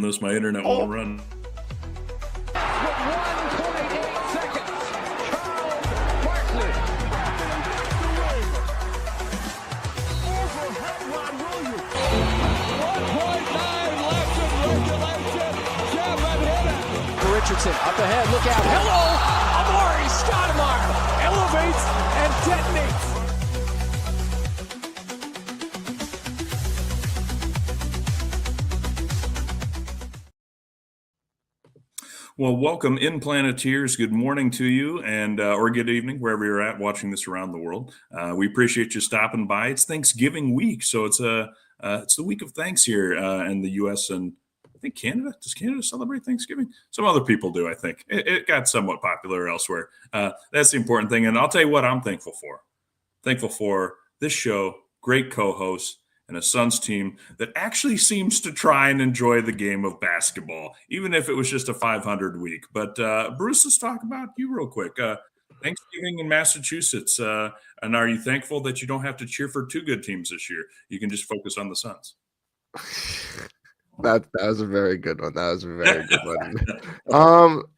unless my internet won't run. With 1.8 seconds, Charles Barkley. Over Hedron Williams. 1.9 left in regulation. Chapman hit it. Richardson up ahead. Look out. Hello, Amari Stoudemire elevates and detonates. Well, welcome in Planeteers. Good morning to you, and or good evening wherever you're at watching this around the world. We appreciate you stopping by. It's Thanksgiving week, so it's the week of thanks here in the U.S. and I think Canada. Does Canada celebrate Thanksgiving? Some other people do. I think it got somewhat popular elsewhere. That's the important thing, and I'll tell you what I'm thankful for. Thankful for this show, great co-hosts, and a Suns team that actually seems to try and enjoy the game of basketball, even if it was just a 500 week. But Bruce, let's talk about you real quick. Thanksgiving in Massachusetts, and are you thankful that you don't have to cheer for two good teams this year? You can just focus on the Suns. That was a very good one. That was a very good one.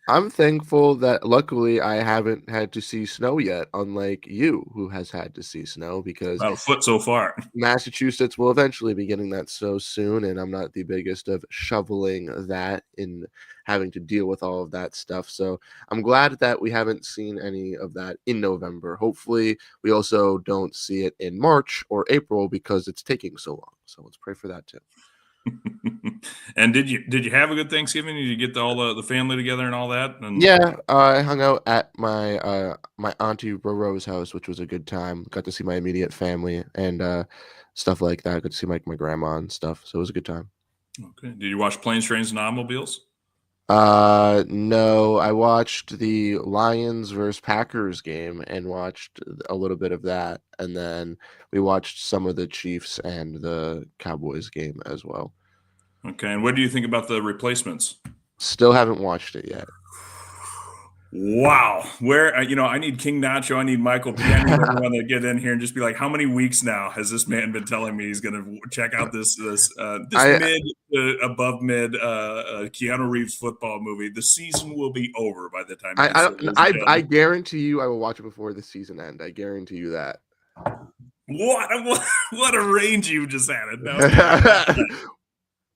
I'm thankful that luckily I haven't had to see snow yet, unlike you, who has had to see snow, because About a foot so far. Massachusetts will eventually be getting that so soon, and I'm not the biggest of shoveling that in having to deal with all of that stuff. So I'm glad that we haven't seen any of that in November. Hopefully, we also don't see it in March or April because it's taking so long. So let's pray for that too. And did you have a good Thanksgiving? Did you get all the family together and all that? And Yeah, I hung out at my my auntie Roro's house, which was a good time. Got to see my immediate family and stuff like that. Got to see my grandma and stuff. So it was a good time. Okay. Did you watch Planes, Trains, and Automobiles? No, I watched the Lions versus Packers game and watched a little bit of that, and then we watched some of the Chiefs and the Cowboys game as well. Okay. And what do you think about the replacements? Still haven't watched it yet. Wow. Where, I need King Nacho. I need Michael P. I need everyone to get in here and just be like, how many weeks now has this man been telling me he's going to check out this above mid Keanu Reeves football movie? The season will be over by the time. I guarantee you I will watch it before the season end. I guarantee you that. What a range you just added. No.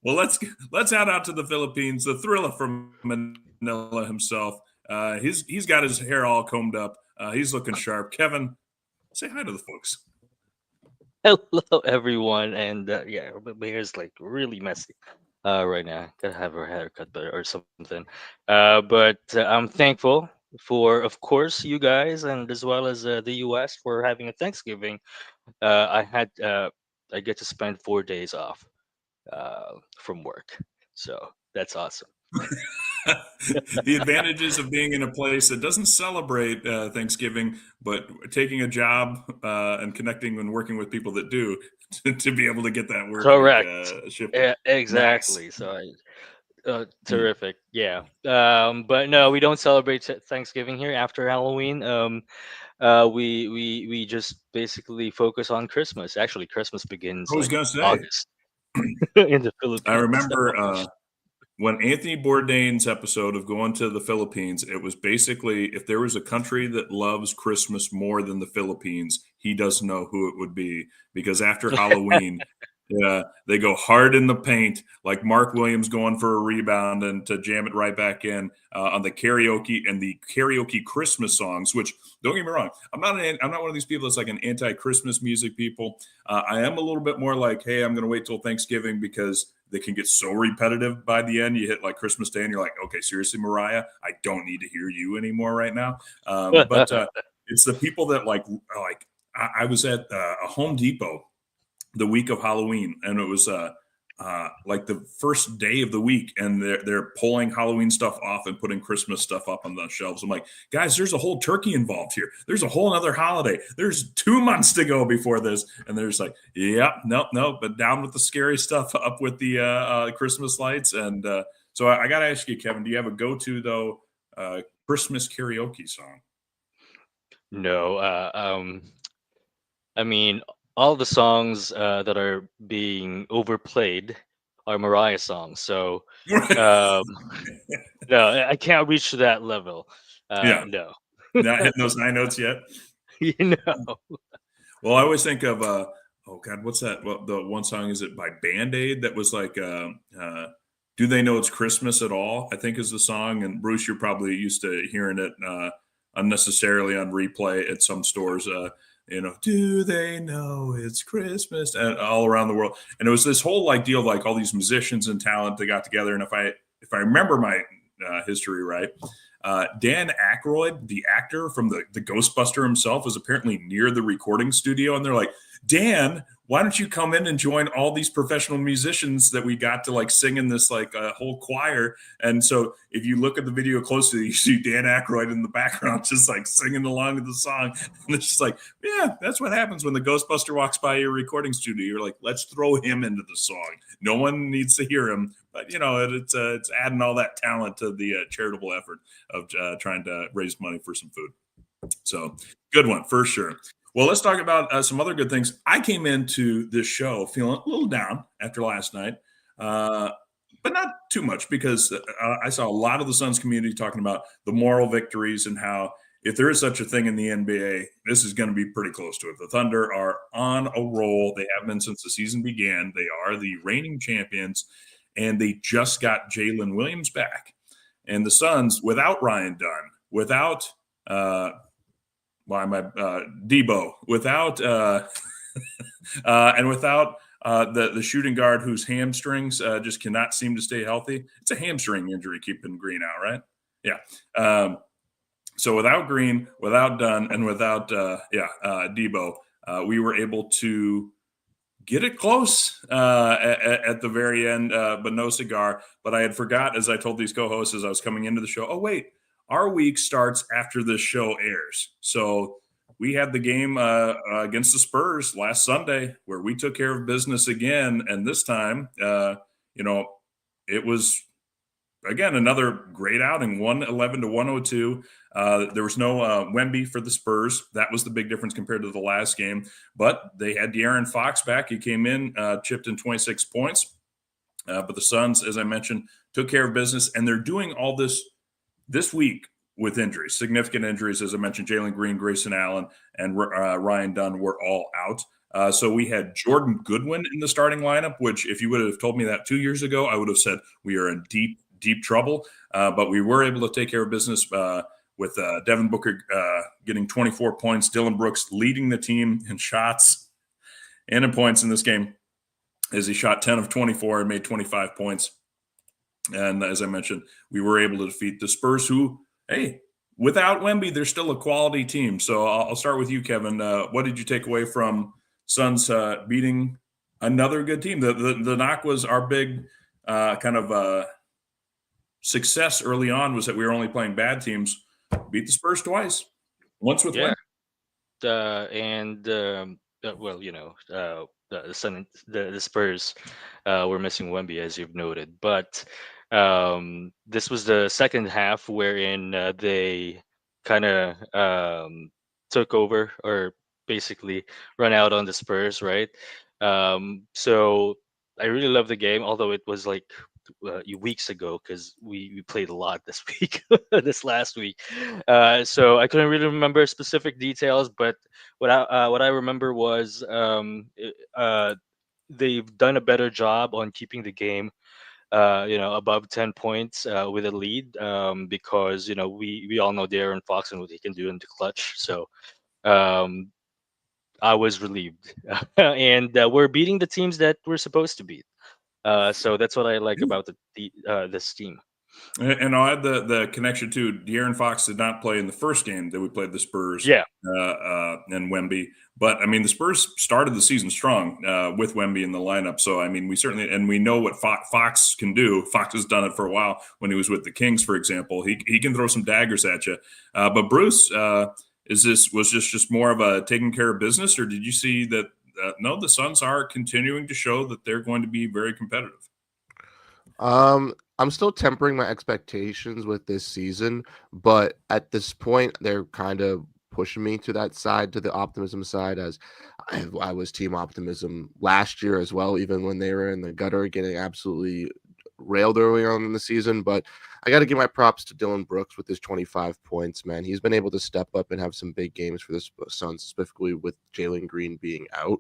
Well, let's head out to the Philippines. The Thriller from Manila himself. He's got his hair all combed up. He's looking sharp. Kevin, say hi to the folks. Hello, everyone. And yeah, my hair's like really messy right now. Gotta have her haircut or something. But I'm thankful for, of course, you guys, and as well as the U.S. for having a Thanksgiving. I get to spend 4 days off from work, so that's awesome. The advantages of being in a place that doesn't celebrate Thanksgiving, but taking a job and connecting and working with people that do to be able to get that work. Correct. Shifted. Exactly. Nice. So terrific. Yeah. But no, we don't celebrate Thanksgiving here after Halloween. We just basically focus on Christmas. Actually, Christmas begins I was like gonna say. August in the Philippines. I remember when Anthony Bourdain's episode of going to the Philippines, it was basically if there was a country that loves Christmas more than the Philippines, he doesn't know who it would be, because after Halloween, they go hard in the paint, like Mark Williams going for a rebound and to jam it right back in on the karaoke and the karaoke Christmas songs. Which, don't get me wrong, I'm not one of these people that's like an anti-Christmas music people. I am a little bit more like, hey, I'm going to wait till Thanksgiving because they can get so repetitive by the end. You hit like Christmas Day and you're like, okay, seriously, Mariah, I don't need to hear you anymore right now. But it's the people that like I was at a Home Depot the week of Halloween, and it was like the first day of the week, and they're pulling Halloween stuff off and putting Christmas stuff up on the shelves. I'm like, guys, there's a whole turkey involved here. There's a whole other holiday. There's 2 months to go before this. And they're just like, yep, no, but down with the scary stuff, up with the Christmas lights. And so I got to ask you, Kevin, do you have a go-to, though, Christmas karaoke song? No. I mean, all the songs that are being overplayed or Mariah songs. So um, no, I can't reach to that level. Yeah, No, not hitting those high notes yet. you know. Well, I always think of oh God, what's that? Well, the one song is it by Band Aid that was like "Do They Know It's Christmas at All?" I think is the song. And Bruce, you're probably used to hearing it unnecessarily on replay at some stores. Do they know it's Christmas? And all around the world. And it was this whole like deal of like all these musicians and talent that got together. And if I remember my history right, Dan Aykroyd, the actor from the Ghostbuster himself, was apparently near the recording studio. And they're like, Dan, why don't you come in and join all these professional musicians that we got to like sing in this like whole choir? And so if you look at the video closely, you see Dan Aykroyd in the background just like singing along with the song. And it's just like, yeah, that's what happens when the Ghostbuster walks by your recording studio. You're like, let's throw him into the song. No one needs to hear him. But, it's adding all that talent to the charitable effort of trying to raise money for some food. So good one for sure. Well, let's talk about some other good things. I came into this show feeling a little down after last night, but not too much because I saw a lot of the Suns community talking about the moral victories and how if there is such a thing in the NBA, this is going to be pretty close to it. The Thunder are on a roll. They have been since the season began. They are the reigning champions, and they just got Jalen Williams back. And the Suns, without Ryan Dunn, without Debo, without and without the shooting guard whose hamstrings just cannot seem to stay healthy. It's a hamstring injury keeping Green out, right? Yeah. So without Green, without Dunn, and without Debo, we were able to get it close at the very end, but no cigar. But I had forgot, as I told these co-hosts as I was coming into the show, oh, wait, our week starts after this show airs. So we had the game against the Spurs last Sunday where we took care of business again. And this time, it was, again, another great outing, 111-102. There was no Wemby for the Spurs. That was the big difference compared to the last game. But they had De'Aaron Fox back. He came in, chipped in 26 points. But the Suns, as I mentioned, took care of business. And they're doing all this week with injuries, significant injuries. As I mentioned, Jalen Green, Grayson Allen, and Ryan Dunn were all out. So we had Jordan Goodwin in the starting lineup, which if you would have told me that 2 years ago, I would have said we are in deep, deep trouble. But we were able to take care of business with Devin Booker getting 24 points, Dylan Brooks leading the team in shots and in points in this game as he shot 10 of 24 and made 25 points. And as I mentioned, we were able to defeat the Spurs who, hey, without Wemby, they're still a quality team. So I'll start with you, Kevin. What did you take away from Suns beating another good team? The knock was our big success early on was that we were only playing bad teams. Beat the Spurs twice, once with Wemby. The Spurs were missing Wemby, as you've noted, but this was the second half wherein they kind of took over or basically run out on the Spurs, right? So I really love the game, although it was like weeks ago because we played a lot this week, this last week. So I couldn't really remember specific details, but what I remember was they've done a better job on keeping the game above 10 points with a lead because we all know De'Aaron Fox and what he can do in the clutch. So I was relieved, and we're beating the teams that we're supposed to beat. So that's what I like about this team. And I'll add the connection too. De'Aaron Fox did not play in the first game that we played the Spurs. Yeah. And Wemby. But, I mean, the Spurs started the season strong with Wemby in the lineup. So, I mean, we know what Fox can do. Fox has done it for a while when he was with the Kings, for example. He can throw some daggers at you. But, Bruce, was this just more of a taking care of business, or did you see that, no, the Suns are continuing to show that they're going to be very competitive? I'm still tempering my expectations with this season, but at this point, they're kind of pushing me to that side, to the optimism side, as I was team optimism last year as well, even when they were in the gutter getting absolutely railed early on in the season. But I got to give my props to Dylan Brooks with his 25 points, man. He's been able to step up and have some big games for the Suns, specifically with Jalen Green being out.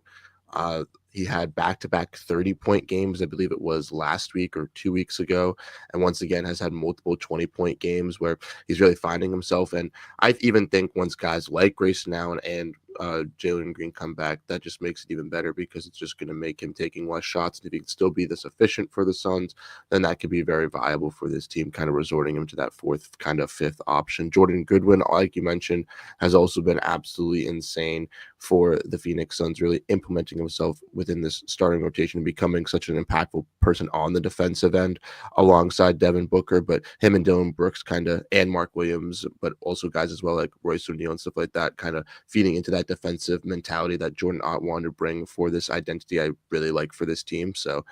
He had back-to-back 30-point games, I believe it was last week or 2 weeks ago, and once again has had multiple 20-point games where he's really finding himself. And I even think once guys like Grayson Allen and Jalen Green come back, that just makes it even better, because it's just going to make him taking less shots. And if he can still be this efficient for the Suns, then that could be very viable for this team, kind of resorting him to that fourth, kind of fifth option. Jordan Goodwin, like you mentioned, has also been absolutely insane for the Phoenix Suns, really implementing himself within this starting rotation and becoming such an impactful person on the defensive end alongside Devin Booker. But him and Dylan Brooks and Mark Williams, but also guys as well like Royce O'Neal and stuff like that, kind of feeding into that defensive mentality that Jordan Ott wanted to bring for this identity I really like for this team. So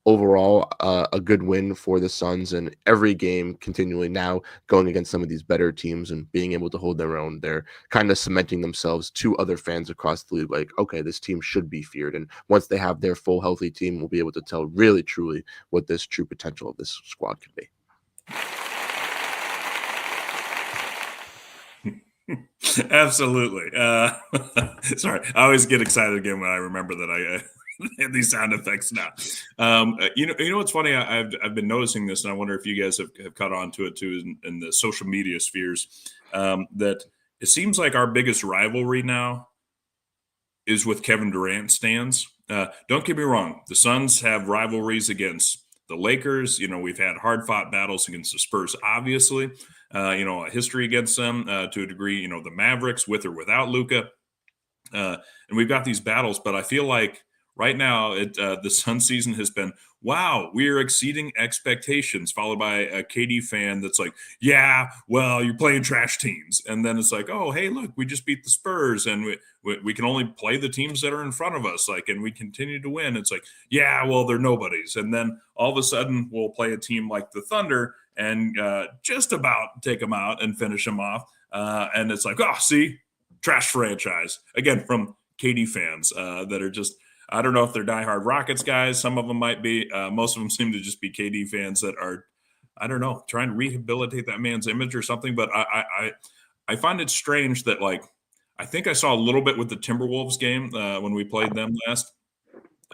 overall, a good win for the Suns, and every game continually now going against some of these better teams and being able to hold their own. They're kind of cementing themselves to other fans across the league, like, okay, this team should be feared. And once they have their full healthy team, we'll be able to tell really truly what this true potential of this squad could be. Absolutely. Sorry, I always get excited again when I remember that I have these sound effects now. You know what's funny? I've been noticing this, and I wonder if you guys have caught on to it too in the social media spheres. That it seems like our biggest rivalry now is with Kevin Durant stands. Don't get me wrong; the Suns have rivalries against the Lakers. We've had hard-fought battles against the Spurs, obviously. A history against them to a degree. The Mavericks, with or without Luka, and we've got these battles. But I feel like right now, the Sun season has been, wow, we are exceeding expectations, followed by a KD fan that's like, yeah, well, you're playing trash teams. And then it's like, oh, hey, look, we just beat the Spurs, and we can only play the teams that are in front of us, and we continue to win. It's like, yeah, well, they're nobodies. And then all of a sudden, we'll play a team like the Thunder and just about take them out and finish them off. And it's like, oh, see, trash franchise. Again, from KD fans that are just, I don't know if they're diehard Rockets guys. Some of them might be. Most of them seem to just be KD fans that are, I don't know, trying to rehabilitate that man's image or something. But I find it strange that, I think I saw a little bit with the Timberwolves game when we played them last,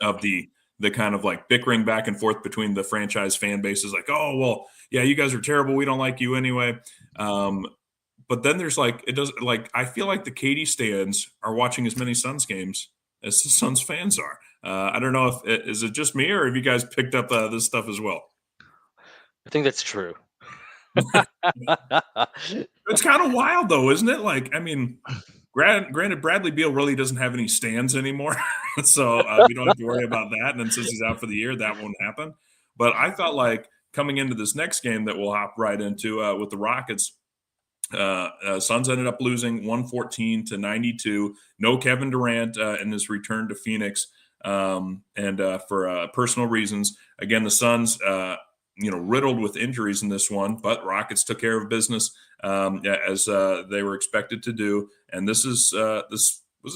of the kind of bickering back and forth between the franchise fan bases, like, oh, well, yeah, you guys are terrible. We don't like you anyway. But then there's I feel like the KD stands are watching as many Suns games as the Suns fans are. I don't know is it just me, or have you guys picked up this stuff as well? I think that's true. It's kind of wild, though, isn't it? Granted, Bradley Beal really doesn't have any stands anymore, so we don't have to worry about that. And then since he's out for the year, that won't happen. But I thought, coming into this next game that we'll hop right into with the Rockets, Suns ended up losing 114-92. No Kevin Durant in his return to Phoenix, and for personal reasons. Again, the Suns, riddled with injuries in this one, but Rockets took care of business as they were expected to do. And this was a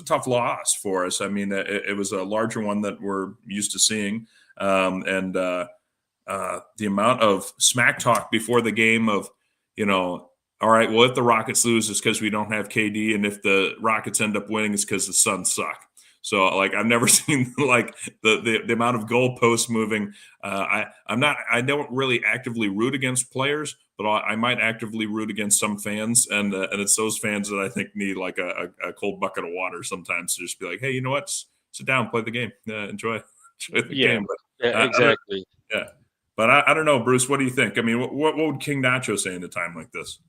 tough loss for us. It was a larger one that we're used to seeing, and the amount of smack talk before the game of, all right, well, if the Rockets lose, it's because we don't have KD, and if the Rockets end up winning, it's because the Suns suck. So, I've never seen the amount of goalposts moving. I don't really actively root against players, but I might actively root against some fans, and it's those fans that I think need a cold bucket of water sometimes to just be like, hey, you know what? Sit down, play the game, enjoy the game. But, yeah, exactly. But I don't know, Bruce. What do you think? What would King Nacho say in a time like this?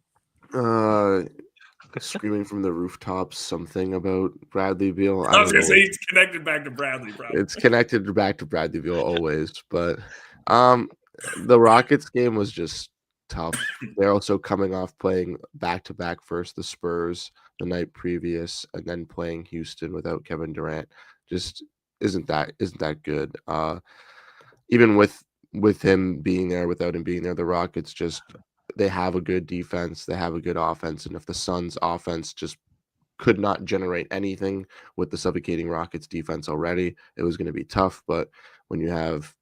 Screaming from the rooftops something about Bradley Beal. I was going to say it's connected back to Bradley. Probably. It's connected back to Bradley Beal always. But the Rockets game was just tough. They're also coming off playing back-to-back first the Spurs the night previous, and then playing Houston without Kevin Durant. Just isn't that good. Even with him being there, without him being there, the Rockets just, they have a good defense, they have a good offense, and if the Suns' offense just could not generate anything with the suffocating Rockets defense already. It was going to be tough, but when you have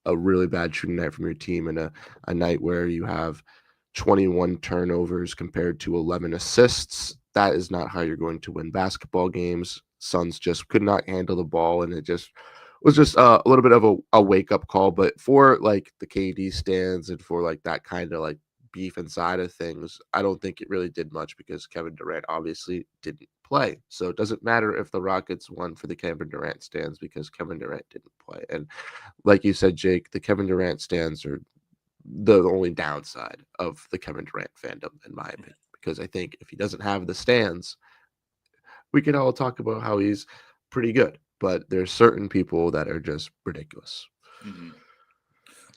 a really bad shooting night from your team and a night where you have 21 turnovers compared to 11 assists, that is not how you're going to win basketball games. Suns just could not handle the ball, and it just was just a little bit of a wake-up call. But for like the KD stands and for like that kind of like beef inside of things, I don't think it really did much because Kevin Durant obviously didn't play. So it doesn't matter if the Rockets won for the Kevin Durant stands because Kevin Durant didn't play. And like you said, Jake, the Kevin Durant stands are the only downside of the Kevin Durant fandom, in my opinion, because I think if he doesn't have the stands, we could all talk about how he's pretty good, but there's certain people that are just ridiculous. Mm-hmm.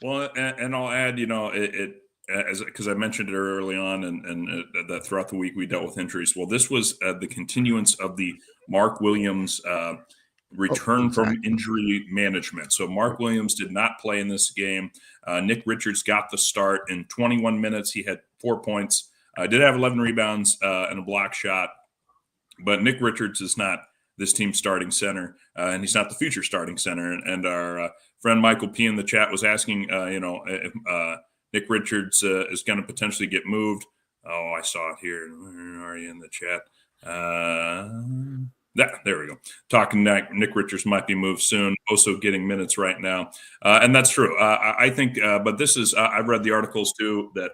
Well, and I'll add, because I mentioned it early on, and that throughout the week we dealt with injuries. Well, this was the continuance of the Mark Williams return from injury management. So Mark Williams did not play in this game. Nick Richards got the start in 21 minutes. He had 4 points. Did have 11 rebounds and a block shot. But Nick Richards is not this team's starting center, and he's not the future starting center. And our friend Michael P. in the chat was asking, if Nick Richards is going to potentially get moved. Oh, I saw it here. Where are you in the chat? There we go. Talking Nick Richards might be moved soon. Also getting minutes right now, and that's true. I think, but this is. I've read the articles too that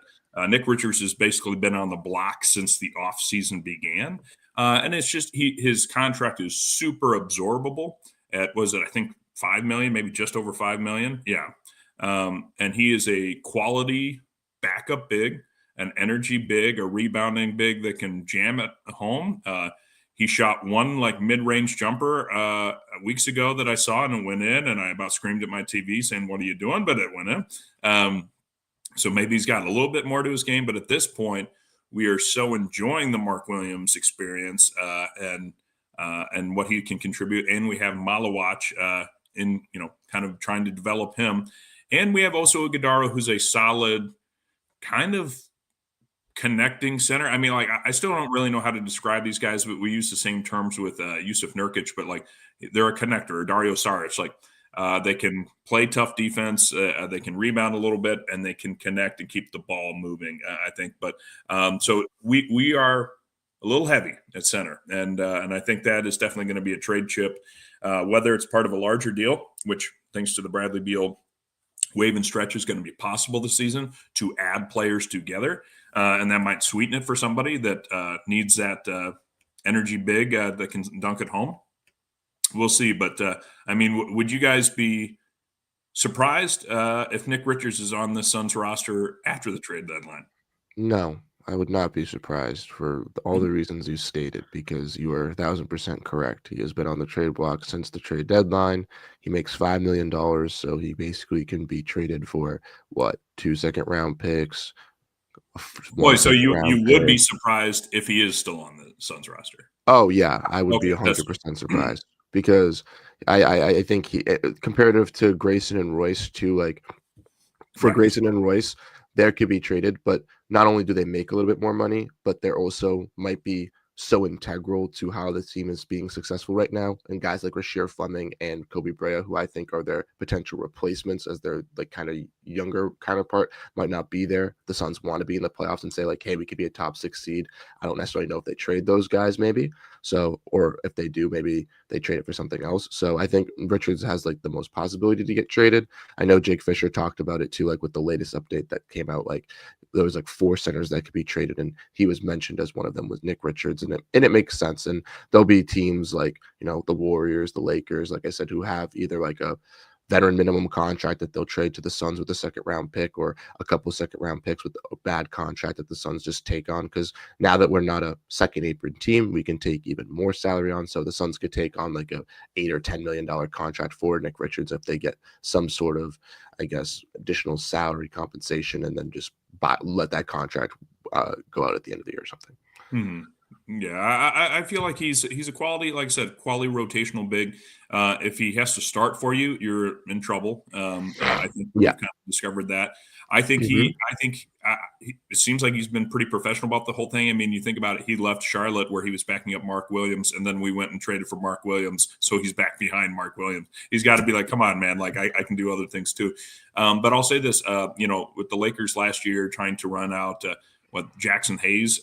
Nick Richards has basically been on the block since the offseason began, and it's just his contract is super absorbable. I think $5 million, maybe just over $5 million. Yeah, and he is a quality backup big, an energy big, a rebounding big that can jam at home. He shot one like mid-range jumper weeks ago that I saw, and it went in, and I about screamed at my TV saying, "What are you doing?" But it went in. So maybe he's got a little bit more to his game, but at this point, we are so enjoying the Mark Williams experience and what he can contribute, and we have Malawach in kind of trying to develop him, and we have also Iguodala, who's a solid kind of connecting center. I mean, like, I still don't really know how to describe these guys, but we use the same terms with Yusuf Nurkic, but like they're a connector, or Dario Saric. Like they can play tough defense, they can rebound a little bit, and they can connect and keep the ball moving, I think. But so we are a little heavy at center, and I think that is definitely going to be a trade chip, whether it's part of a larger deal, which thanks to the Bradley Beal wave and stretch is going to be possible this season to add players together. And that might sweeten it for somebody that needs that energy big that can dunk at home. We'll see. But, I mean, would you guys be surprised if Nick Richards is on the Suns roster after the trade deadline? No, I would not be surprised for all the reasons you stated, because you are 1,000% correct. He has been on the trade block since the trade deadline. He makes $5 million, so he basically can be traded for, 2 second-round picks. Boy, so you would be surprised if he is still on the Suns roster? Oh, yeah, I would be 100% surprised because I think he, comparative to Grayson and Royce, too, like for Grayson and Royce, there could be traded, but not only do they make a little bit more money, but they're also might be so integral to how the team is being successful right now. And guys like Rasheer Fleming and Kobe Brea, who I think are their potential replacements as their like kind of younger counterpart, might not be there. The Suns want to be in the playoffs and say like, hey, we could be a top 6 seed. I don't necessarily know if they trade those guys maybe. So, or if they do, maybe they trade it for something else. So I think Richards has like the most possibility to get traded. I know Jake Fisher talked about it too, like with the latest update that came out, like there was like 4 centers that could be traded, and he was mentioned as one of them was Nick Richards, and it makes sense. And there'll be teams like, the Warriors, the Lakers, like I said, who have either like a veteran minimum contract that they'll trade to the Suns with a second-round pick, or a couple second-round picks with a bad contract that the Suns just take on. Because now that we're not a second-apron team, we can take even more salary on. So the Suns could take on like a $8 or $10 million contract for Nick Richards if they get some sort of, I guess, additional salary compensation, and then just let that contract go out at the end of the year or something. Mm-hmm. Yeah, I feel like he's a quality, like I said, quality rotational big. If he has to start for you, you're in trouble. I think we've kind of discovered that. I think it seems like he's been pretty professional about the whole thing. I mean, you think about it, he left Charlotte where he was backing up Mark Williams, and then we went and traded for Mark Williams, so he's back behind Mark Williams. He's got to be like, come on, man, like I can do other things too. But I'll say this, with the Lakers last year trying to run out Jackson Hayes,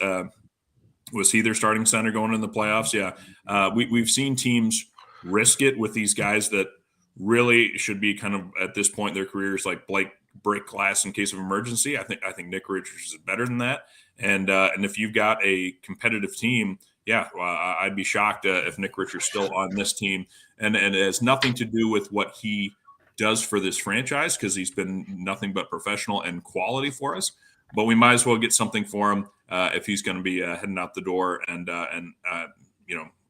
was he their starting center going in the playoffs? Yeah. We've seen teams risk it with these guys that really should be kind of at this point in their careers like Blake break glass in case of emergency. I think Nick Richards is better than that. And if you've got a competitive team, I'd be shocked if Nick Richards still on this team. And it has nothing to do with what he does for this franchise, because he's been nothing but professional and quality for us. But we might as well get something for him if he's going to be heading out the door and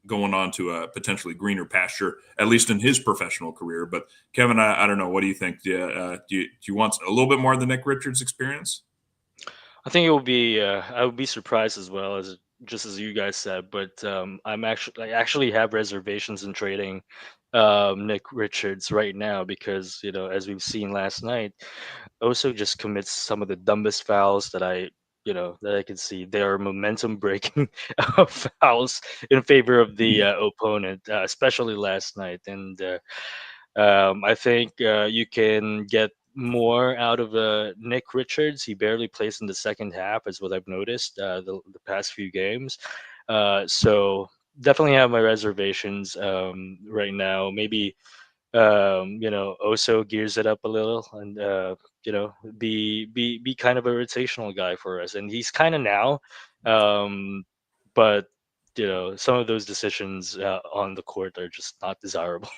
going on to a potentially greener pasture, at least in his professional career. But Kevin, I don't know. What do you think? Do you want a little bit more of the Nick Richards experience? I think it will be. I would be surprised as well, as just as you guys said. But I actually have reservations in trading Nick Richards right now, because as we've seen last night, Oso just commits some of the dumbest fouls that I can see. They are momentum breaking fouls in favor of the opponent, especially last night. And I think you can get more out of Nick Richards. He barely plays in the second half, is what I've noticed the past few games. So definitely have my reservations right now. Maybe Oso gears it up a little and be kind of a rotational guy for us, and he's kind of now. But some of those decisions on the court are just not desirable.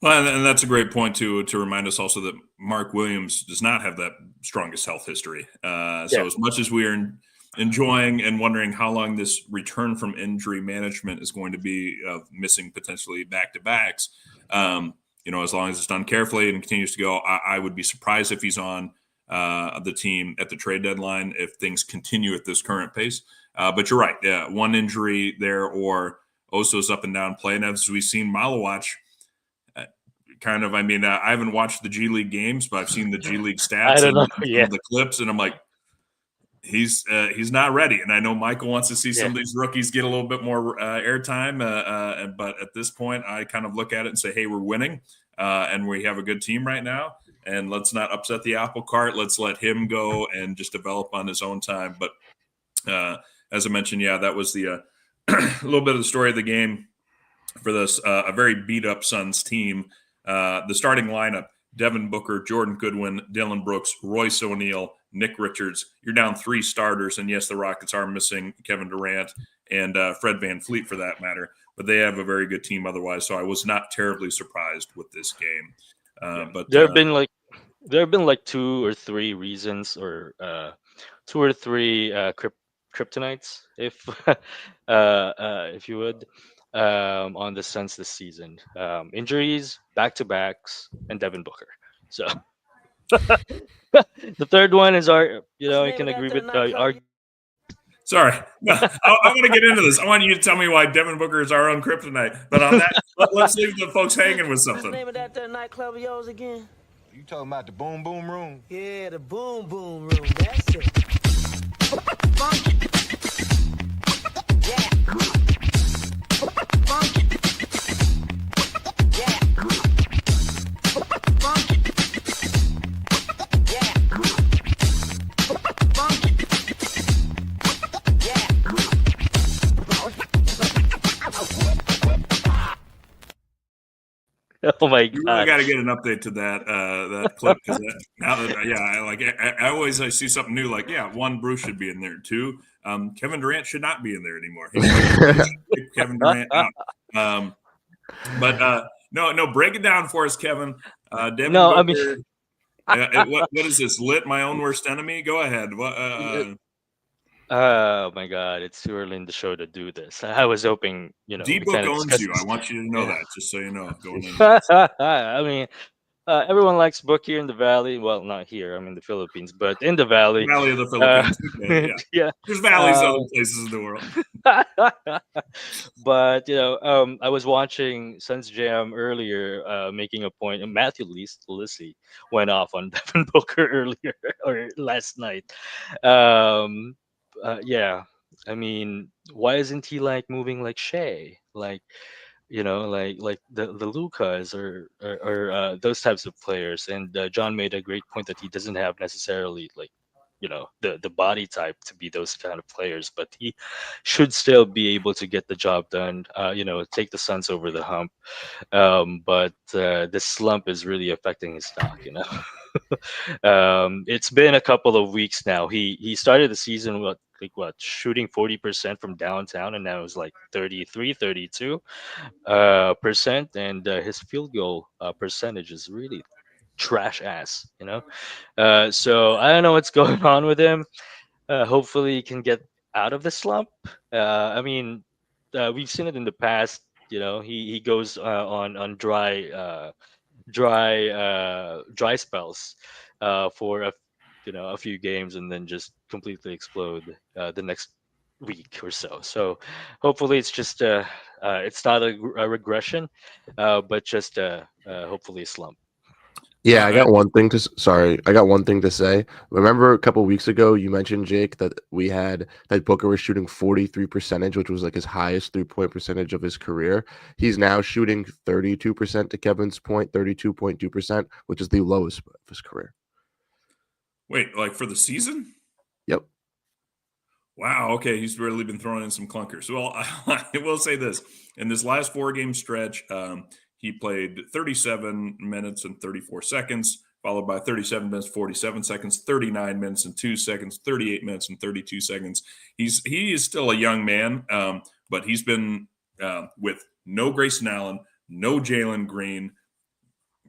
Well, and that's a great point to remind us also that Mark Williams does not have that strongest health history. So as much as we are enjoying and wondering how long this return from injury management is going to be, missing potentially back-to-backs, as long as it's done carefully and continues to go, I would be surprised if he's on the team at the trade deadline if things continue at this current pace. But you're right. Yeah, one injury there or Oso's up and down play. And as we've seen Malawach, I haven't watched the G League games, but I've seen the G League stats and the clips, and I'm like, he's not ready. And I know Michael wants to see some of these rookies get a little bit more airtime, but at this point, I kind of look at it and say, hey, we're winning, and we have a good team right now, and let's not upset the apple cart. Let's let him go and just develop on his own time. But as I mentioned, that was the a little bit of the story of the game for this a very beat-up Suns team. The starting lineup: Devin Booker, Jordan Goodwin, Dillon Brooks, Royce O'Neal, Nick Richards. You're down 3 starters, and yes, the Rockets are missing Kevin Durant and Fred VanVleet for that matter, but they have a very good team otherwise, so I was not terribly surprised with this game. But there have been like 2 or 3 reasons, or 2 or 3 kryptonites, if you would, on the Suns this season: injuries, back-to-backs, and Devin Booker. So the third one is you can agree with our. Sorry, no, I want to get into this. I want you to tell me why Devin Booker is our own kryptonite. But on that, let's leave the folks hanging with something. What's the name of that nightclub of yours again? You talking about the Boom Boom Room? Yeah, the Boom Boom Room. That's it. Funky. Yeah. Funky. Yeah. Funky. Yeah. Funky. Yeah. Oh my You really god! got to get an update to that clip, because I see something new. Like, 1, Bruce should be in there. 2, Kevin Durant should not be in there anymore. Kick Kevin Durant out. No, break it down for us, Kevin. Devin Booker, what is this? Lit, my own worst enemy? Go ahead. What? Oh my god, it's too early in the show to do this. I was hoping, D-Book owns you. I want you to know that, just so you know. Going in. I mean, everyone likes Book here in the Valley. Well, not here. I'm in the Philippines, but in the Valley. Valley of the Philippines. Yeah. Yeah. There's valleys other places in the world. But I was watching Suns Jam earlier, making a point, and Matthew Lissy went off on Devin Booker earlier or last night. Um, yeah, I mean, why isn't he like moving like Shea, like like the Lucas or those types of players? And John made a great point that he doesn't have necessarily like the body type to be those kind of players, but he should still be able to get the job done, take the Suns over the hump. But this slump is really affecting his stock. It's been a couple of weeks now. He started the season what shooting 40% from downtown, and now it's like 33, 32 percent, and his field goal percentage is really trash ass. So I don't know what's going on with him. Hopefully he can get out of the slump. I mean, we've seen it in the past. He goes on dry spells for a few games, and then just completely explode the next week or so. So hopefully it's not a regression, but just hopefully a slump. Yeah, I got one thing to sorry, I got one thing to say. Remember a couple weeks ago you mentioned, Jake, that that Booker was shooting 43%, which was like his highest 3-point percentage of his career. He's now shooting 32%, to Kevin's point, 32.2%, which is the lowest of his career. Wait, like for the season? Yep. Wow. Okay, he's really been throwing in some clunkers. Well, I will say this: in this last 4-game stretch, he played 37 minutes and 34 seconds, followed by 37 minutes, 47 seconds, 39 minutes and 2 seconds, 38 minutes and 32 seconds. He is still a young man, but he's been with no Grayson Allen, no Jalen Green.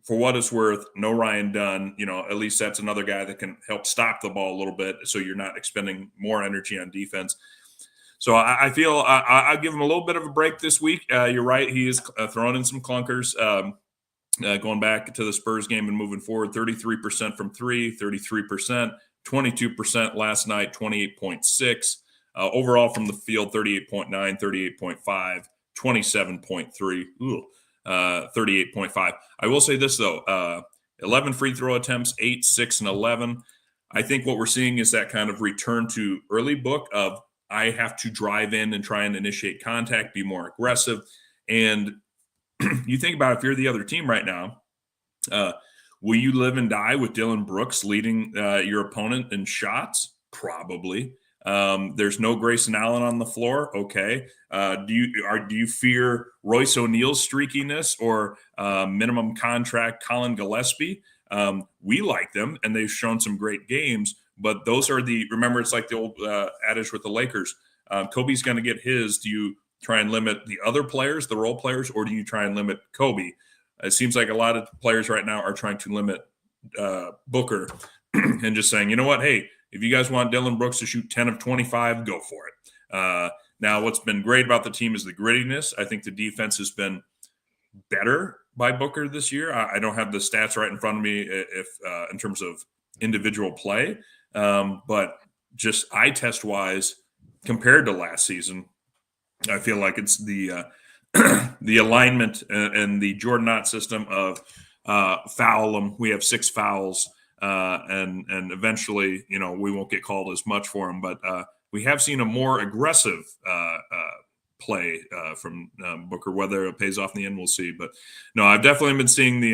For what it's worth, no Ryan Dunn. At least that's another guy that can help stop the ball a little bit, so you're not expending more energy on defense. So I feel I'll give him a little bit of a break this week. You're right. He is throwing in some clunkers, going back to the Spurs game and moving forward. 33% from three, 33%, 22% last night, 28.6. Overall from the field, 38.9, 38.5, 27.3, 38.5. I will say this, though. 11 free throw attempts, 8, 6, and 11. I think what we're seeing is that kind of return to early book of I have to drive in and try and initiate contact, be more aggressive. And you think about if you're the other team right now, will you live and die with Dylan Brooks leading your opponent in shots? Probably. There's no Grayson Allen on the floor. Okay. Do you fear Royce O'Neal's streakiness or minimum contract Colin Gillespie? We like them, and they've shown some great games. But those are remember, it's like the old adage with the Lakers. Kobe's going to get his. Do you try and limit the other players, the role players, or do you try and limit Kobe? It seems like a lot of players right now are trying to limit Booker and just saying, you know what, hey, if you guys want Dylan Brooks to shoot 10 of 25, go for it. Now, what's been great about the team is the grittiness. I think the defense has been better by Booker this year. I don't have the stats right in front of me if in terms of individual play. But just eye test wise, compared to last season, I feel like it's the the alignment and the Jordan Knott system of foul them. We have 6 fouls, and eventually, we won't get called as much for them. But we have seen a more aggressive play from Booker. Whether it pays off in the end, we'll see. But no, I've definitely been seeing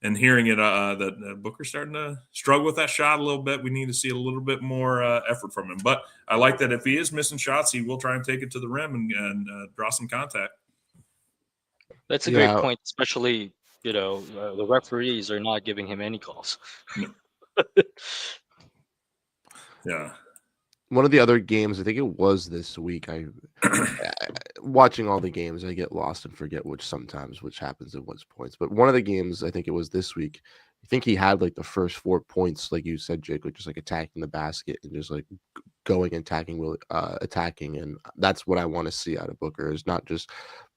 and hearing it that Booker's starting to struggle with that shot a little bit. We need to see a little bit more effort from him. But I like that if he is missing shots, he will try and take it to the rim and draw some contact. That's a great point, especially, the referees are not giving him any calls. Yeah. One of the other games, I think it was this week, watching all the games, I get lost and forget which happens at which points. But one of the games, I think it was this week, I think he had like the first 4 points, like you said, Jake, like just like attacking the basket and just like going and attacking. And that's what I want to see out of Booker, is not just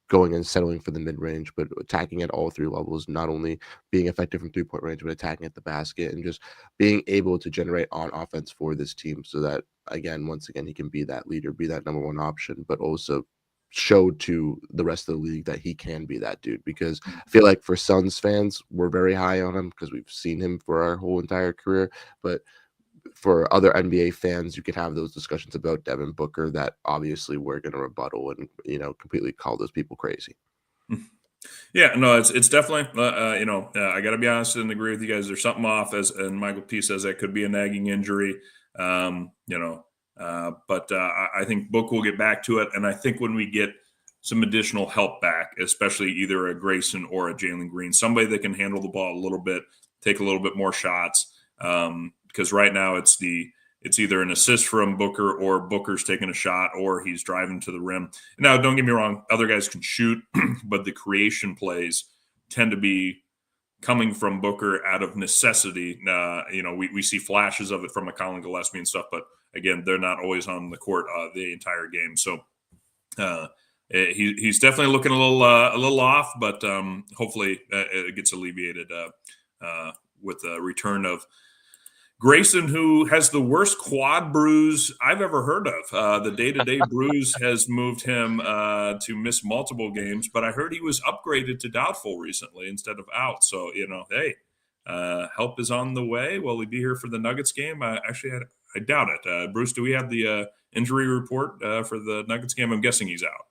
going and settling for the mid-range, but attacking at all three levels, not only being effective from three-point range, but attacking at the basket and just being able to generate on offense for this team so that, once again, he can be that leader, be that number one option, but also show to the rest of the league that he can be that dude. Because I feel like for Suns fans, we're very high on him because we've seen him for our whole entire career. But for other NBA fans, you can have those discussions about Devin Booker that obviously we're going to rebuttal and, completely call those people crazy. Yeah, no, it's definitely, I got to be honest and agree with you guys. There's something off, and Michael P says that could be a nagging injury, but I think Book will get back to it. And I think when we get some additional help back, especially either a Grayson or a Jalen Green, somebody that can handle the ball a little bit, take a little bit more shots, because right now it's either an assist from Booker or Booker's taking a shot or he's driving to the rim. Now, don't get me wrong, other guys can shoot, but the creation plays tend to be coming from Booker out of necessity. We see flashes of it from a Colin Gillespie and stuff, but again, they're not always on the court the entire game. So he's definitely looking a little off, but hopefully it gets alleviated with the return of Grayson, who has the worst quad bruise I've ever heard of. The day-to-day bruise has moved him to miss multiple games, but I heard he was upgraded to doubtful recently instead of out. So, hey, help is on the way. Will he be here for the Nuggets game? I doubt it. Bruce, do we have the injury report for the Nuggets game? I'm guessing he's out.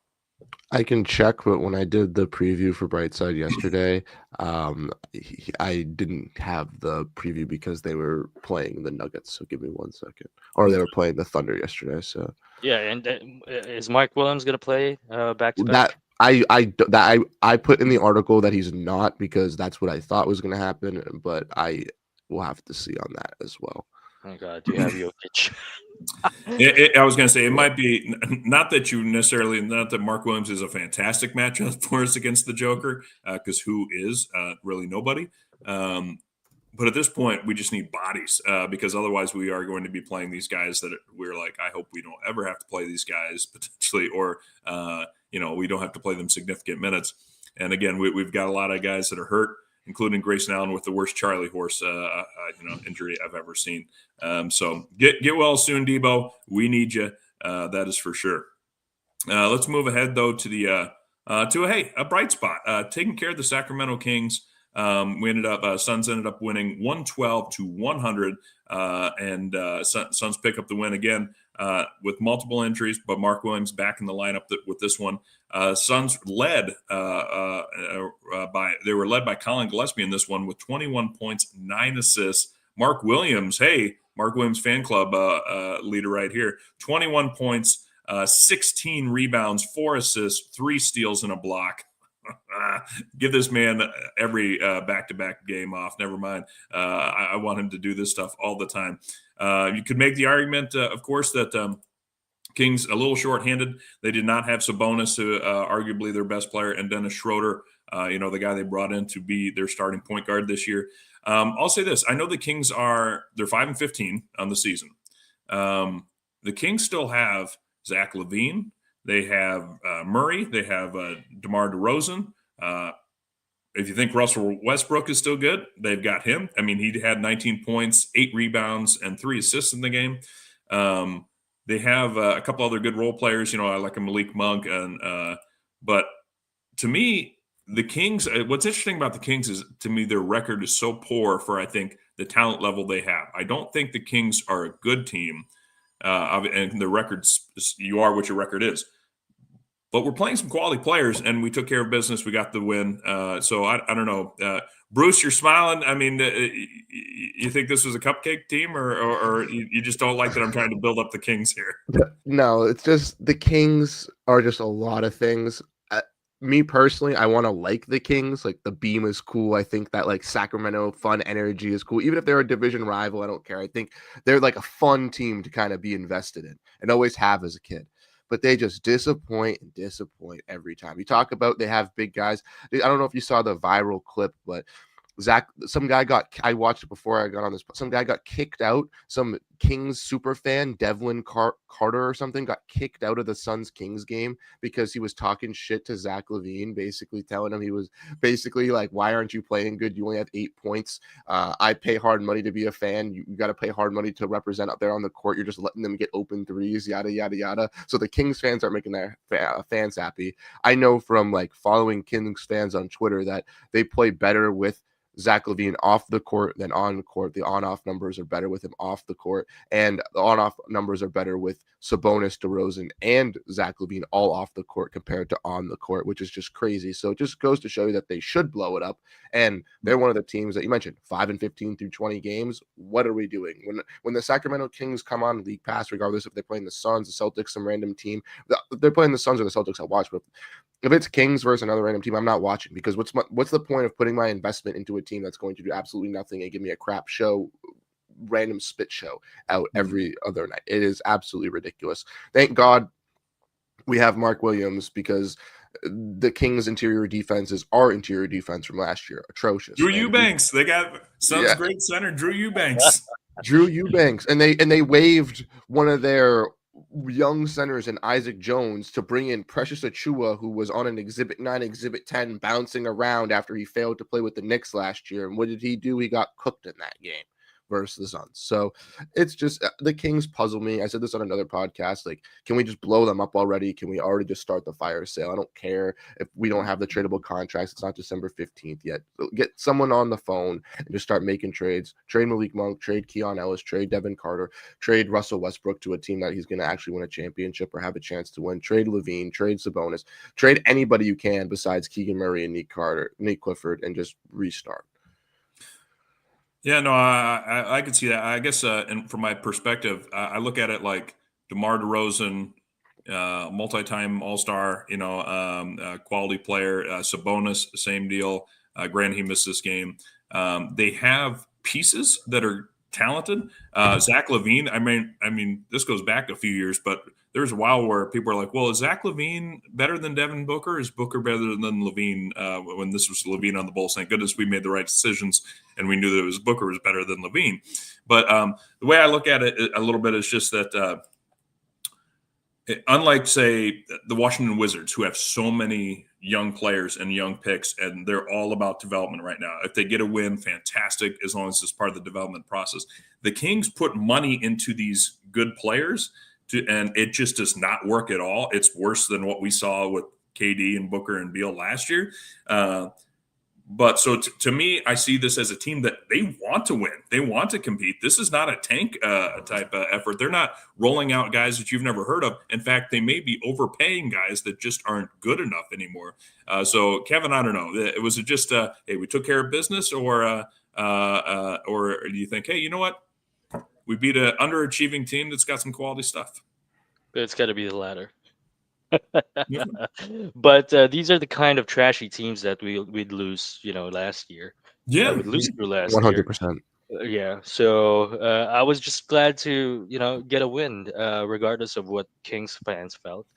I can check, but when I did the preview for Brightside yesterday, I didn't have the preview because they were playing the Nuggets. So give me 1 second. Or they were playing the Thunder yesterday. So Yeah, and is Mike Williams going to play back to back? I put in the article that he's not because that's what I thought was going to happen, but I will have to see on that as well. Oh God, do you have Jokic? I was going to say it might be not that Mark Williams is a fantastic matchup for us against the Joker, because who is really nobody. But at this point, we just need bodies because otherwise we are going to be playing these guys that we're like, I hope we don't ever have to play these guys potentially, or we don't have to play them significant minutes. And again, we've got a lot of guys that are hurt, including Grayson Allen with the worst Charlie horse, injury I've ever seen. So get well soon, Debo. We need you. That is for sure. Let's move ahead though to the a bright spot. Taking care of the Sacramento Kings. Suns ended up winning 112-100, and Suns pick up the win again with multiple injuries, but Mark Williams back in the lineup with this one. Suns led by Colin Gillespie in this one with 21 points, 9 assists. Mark Williams fan club leader right here, 21 points, 16 rebounds, 4 assists, 3 steals, and a block. Give this man every back-to-back game off. Never mind. I want him to do this stuff all the time. You could make the argument, of course, that Kings a little short-handed. They did not have Sabonis, arguably their best player, and Dennis Schroeder, the guy they brought in to be their starting point guard this year. I'll say this. I know the Kings they're 5-15 on the season. The Kings still have Zach LaVine. They have Murray. They have DeMar DeRozan. If you think Russell Westbrook is still good, they've got him. I mean, he had 19 points, 8 rebounds, and 3 assists in the game. They have a couple other good role players, like a Malik Monk. But to me, the Kings, what's interesting about the Kings is, to me, their record is so poor for, I think, the talent level they have. I don't think the Kings are a good team. And the records, you are what your record is. But we're playing some quality players, and we took care of business. We got the win. So I don't know. Bruce, you're smiling. I mean, you think this was a cupcake team, or you just don't like that I'm trying to build up the Kings here? No, it's just the Kings are just a lot of things. Me personally, I want to like the Kings. Like, the beam is cool. I think that Sacramento fun energy is cool. Even if they're a division rival, I don't care. I think they're a fun team to kind of be invested in and always have as a kid. But they just disappoint every time. You talk about they have big guys. I don't know if you saw the viral clip, but some guy I watched it before I got on this. Some guy got kicked out. Some Kings super fan, Devlin Carter or something, got kicked out of the Suns Kings game because he was talking shit to Zach LaVine, basically telling him he was basically like, "Why aren't you playing good? You only have 8 points. I pay hard money to be a fan. You got to pay hard money to represent up there on the court. You're just letting them get open threes, yada yada yada." So the Kings fans aren't making their fans happy. I know from like following Kings fans on Twitter that they play better with Zach LaVine off the court than on the court. The on-off numbers are better with him off the court, and the on-off numbers are better with Sabonis, DeRozan, and Zach LaVine all off the court compared to on the court, which is just crazy. So it just goes to show you that they should blow it up, and they're one of the teams that you mentioned, 5-15 through 20 games. What are we doing when the Sacramento Kings come on League Pass, regardless if they're playing the Suns, the Celtics, some random team? They're playing the Suns or the Celtics, I watch, but if it's Kings versus another random team, I'm not watching, because what's the point of putting my investment into a team that's going to do absolutely nothing and give me a crap show, random spit show out every other night? It is absolutely ridiculous. Thank God we have Mark Williams, because the Kings' interior defense is our interior defense from last year. Atrocious. Drew Eubanks. They got Suns great center, Drew Eubanks. Drew Eubanks. And they waived one of their young centers in Isaac Jones to bring in Precious Achiuwa, who was on an Exhibit 9, Exhibit 10, bouncing around after he failed to play with the Knicks last year. And what did he do? He got cooked in that game versus the Suns. So it's just, the Kings puzzle me. I said this on another podcast. Like, can we just blow them up already? Can we already just start the fire sale? I don't care if we don't have the tradable contracts. It's not December 15th yet. Get someone on the phone and just start making trades. Trade Malik Monk, trade Keon Ellis, trade Devin Carter, trade Russell Westbrook to a team that he's going to actually win a championship or have a chance to win. Trade LaVine, trade Sabonis, trade anybody you can besides Keegan Murray and Nate Clifford, and just restart. Yeah, no, I could see that. I guess, and from my perspective, I look at it like DeMar DeRozan, multi-time All-Star, quality player. Sabonis, same deal. Granted, he missed this game. They have pieces that are talented. Zach LaVine, I mean, this goes back a few years, but there's a while where people are like, well, is Zach LaVine better than Devin Booker? Is Booker better than LaVine? When this was LaVine on the Bulls, thank goodness we made the right decisions and we knew that it was Booker was better than LaVine. But the way I look at it a little bit is just that unlike, say, the Washington Wizards, who have so many young players and young picks, and they're all about development right now. If they get a win, fantastic, as long as it's part of the development process. The Kings put money into these good players, and it just does not work at all. It's worse than what we saw with KD and Booker and Beal last year. But so to me, I see this as a team that they want to win. They want to compete. This is not a tank type effort. They're not rolling out guys that you've never heard of. In fact, they may be overpaying guys that just aren't good enough anymore. So, Kevin, I don't know. Was it just, hey, we took care of business, or do you think, hey, you know what? We beat an underachieving team that's got some quality stuff. It's got to be the latter. Yeah. But these are the kind of trashy teams that we'd lose, last year. Yeah. We'd lose through last 100%. year. Yeah. So I was just glad to, get a win, regardless of what Kings fans felt.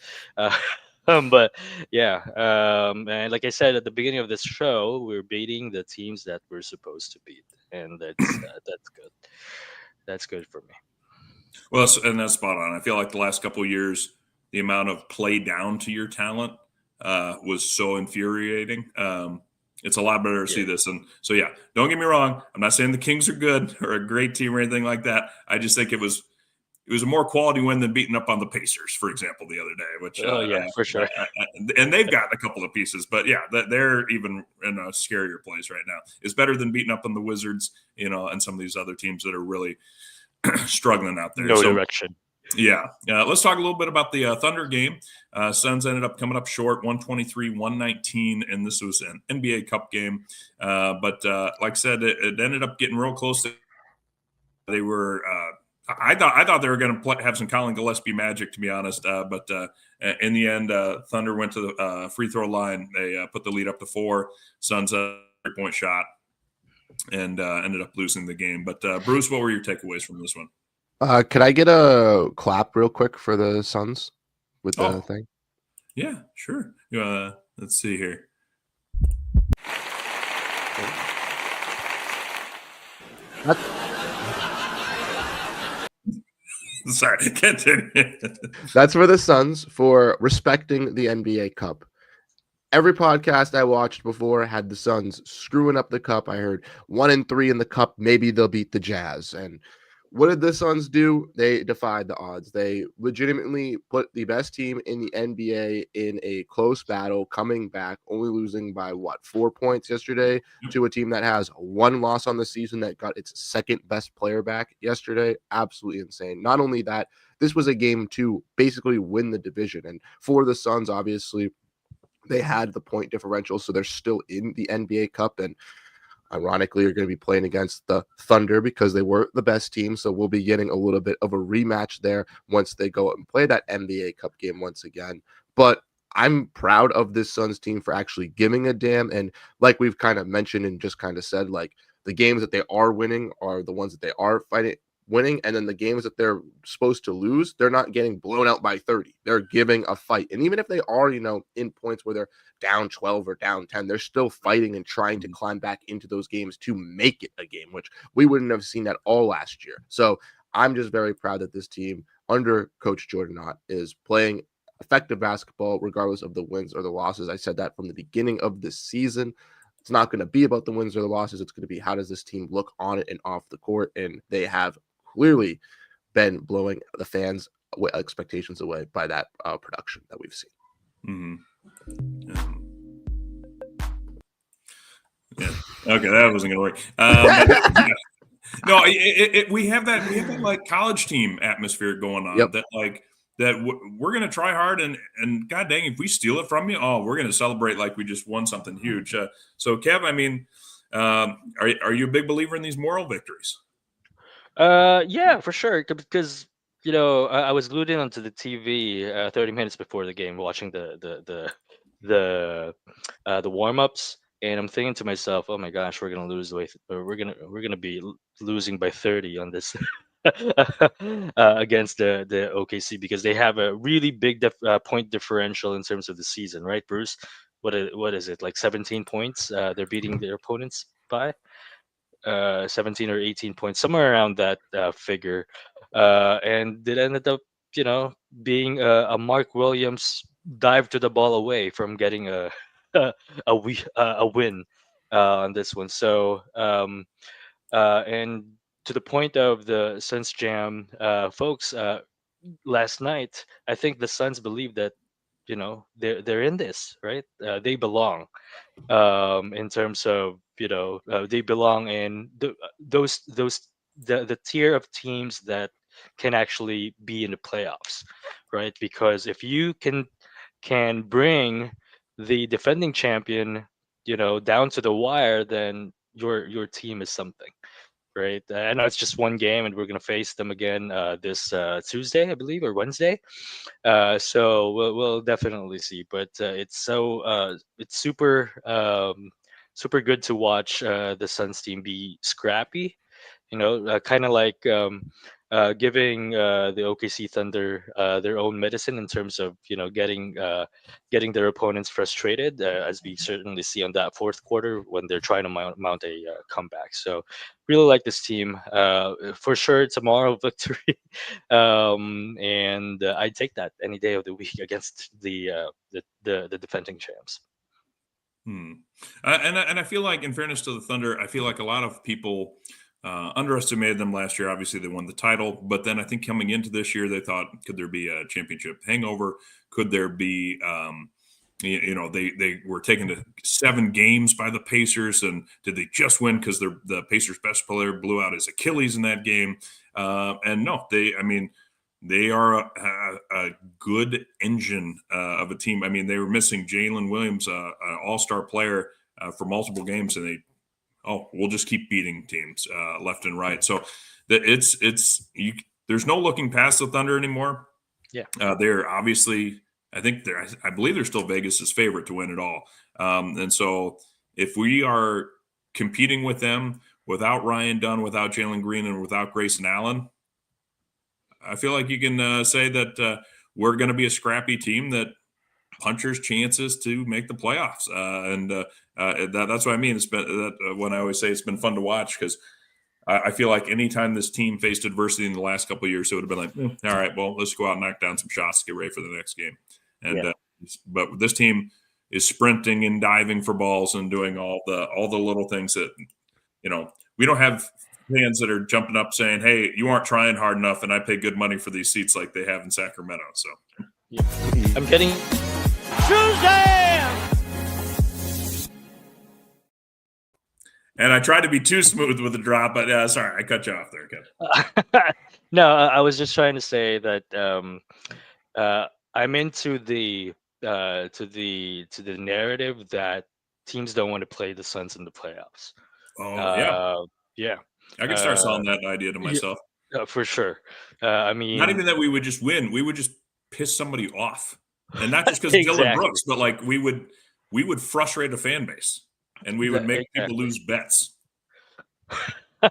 But yeah, and like I said at the beginning of this show, we're beating the teams that we're supposed to beat, and that's good. That's good for me. Well, and that's spot on. I feel like the last couple of years, the amount of play down to your talent was so infuriating. It's a lot better to see this. And so, yeah, don't get me wrong. I'm not saying the Kings are good or a great team or anything like that. I just think it was a more quality win than beating up on the Pacers, for example, the other day. Which, for sure. And they've got a couple of pieces, but yeah, they're even in a scarier place right now. It's better than beating up on the Wizards, and some of these other teams that are really struggling out there. No direction. Yeah. Let's talk a little bit about the Thunder game. Suns ended up coming up short, 123-119, and this was an NBA Cup game. But like I said, it ended up getting real close. They were I thought they were going to have some Colin Gillespie magic, to be honest. But in the end, Thunder went to the free throw line. They put the lead up to 4. Suns a 3-point shot and ended up losing the game. But Bruce, what were your takeaways from this one? Could I get a clap real quick for the Suns with the thing? Yeah, sure. Let's see here. Sorry, continue. That's for the Suns for respecting the NBA Cup. Every podcast I watched before had the Suns screwing up the cup. I heard 1-3 in the cup. Maybe they'll beat the Jazz. And what did the Suns do? They defied the odds. They legitimately put the best team in the NBA in a close battle, coming back, only losing by 4 points yesterday to a team that has one loss on the season that got its second best player back yesterday. Absolutely insane. Not only that, this was a game to basically win the division. And for the Suns, obviously, they had the point differential, so they're still in the NBA Cup. And ironically, you're going to be playing against the Thunder because they were the best team. So we'll be getting a little bit of a rematch there once they go and play that NBA Cup game once again. But I'm proud of this Suns team for actually giving a damn. And like we've kind of mentioned and just kind of said, like the games that they are winning are the ones that they are winning, and then the games that they're supposed to lose, they're not getting blown out by 30. They're giving a fight. And even if they are, in points where they're down 12 or down 10, they're still fighting and trying to climb back into those games to make it a game, which we wouldn't have seen at all last year. So I'm just very proud that this team under Coach Jordan Knott is playing effective basketball regardless of the wins or the losses. I said that from the beginning of the season. It's not going to be about the wins or the losses. It's going to be how does this team look on it and off the court, and they have clearly been blowing the fans' expectations away by that production that we've seen. Yeah. Okay, that wasn't going to work. No, we have that like college team atmosphere going on. Yep. We're going to try hard, and God dang, if we steal it from you, we're going to celebrate like we just won something huge. So, Kev, I mean, are you a big believer in these moral victories? Yeah, for sure. Because I was glued in onto the TV 30 minutes before the game, watching the warm ups, and I'm thinking to myself, "Oh my gosh, we're gonna lose we're gonna be losing by 30 on this." Against the OKC, because they have a really big point differential in terms of the season, right, Bruce? What is it, like 17 points? They're beating their opponents by 17 or 18 points, somewhere around that figure, and it ended up, being a Mark Williams dive to the ball away from getting a a win on this one. So and to the point of the Suns Jam, folks, last night, I think the Suns believe that they're in this, right? They belong, in terms of they belong in the tier of teams that can actually be in the playoffs, right? Because if you can bring the defending champion down to the wire, then your team is something, right? I know it's just one game, and we're gonna face them again this Tuesday, I believe, or Wednesday. So we'll definitely see. But it's super super good to watch the Suns team be scrappy. Kind of like giving the OKC Thunder their own medicine in terms of getting their opponents frustrated, as we certainly see on that fourth quarter when they're trying to mount a comeback. So really like this team. For sure, it's a moral victory, and I'd take that any day of the week against the defending champs. And I feel like, in fairness to the Thunder, I feel like a lot of people underestimated them last year. Obviously, they won the title, but then I think coming into this year, they thought, could there be a championship hangover? Could there be, they were taken to 7 games by the Pacers, and did they just win because the Pacers' best player blew out his Achilles in that game? And no, they are a good engine of a team. I mean, they were missing Jalen Williams, an all-star player, for multiple games, and we'll just keep beating teams left and right. So there's no looking past the Thunder anymore. Yeah, they're obviously, I believe they're still Vegas's favorite to win it all. And so if we are competing with them without Ryan Dunn, without Jalen Green, and without Grayson Allen, I feel like you can say that we're going to be a scrappy team that punchers chances to make the playoffs. And that's what I mean. It's been when I always say it's been fun to watch, because I feel like anytime this team faced adversity in the last couple of years, it would have been like, all right, well, let's go out and knock down some shots to get ready for the next game. And but this team is sprinting and diving for balls and doing all the little things that, we don't have fans that are jumping up saying, hey, you aren't trying hard enough, and I pay good money for these seats like they have in Sacramento. So I'm getting and I tried to be too smooth with the drop, but sorry, I cut you off there, Kevin. No, I was just trying to say that I'm into the narrative that teams don't want to play the Suns in the playoffs. Oh yeah. I could start selling that idea to myself. For sure. I mean, not even that we would just win; we would just piss somebody off, and not just because Dylan Brooks, but like we would frustrate a fan base, and we would make people lose bets.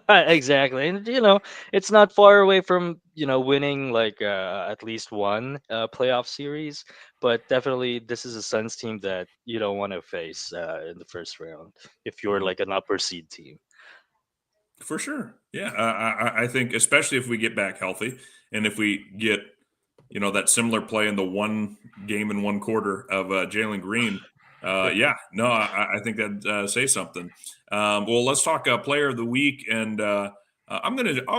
Exactly, and it's not far away from winning like at least one playoff series, but definitely this is a Suns team that you don't want to face in the first round if you're like an upper seed team. For sure, yeah. I think especially if we get back healthy, and if we get that similar play in the one game in one quarter of Jalen Green. I think that say something. Well, let's talk player of the week, and I'll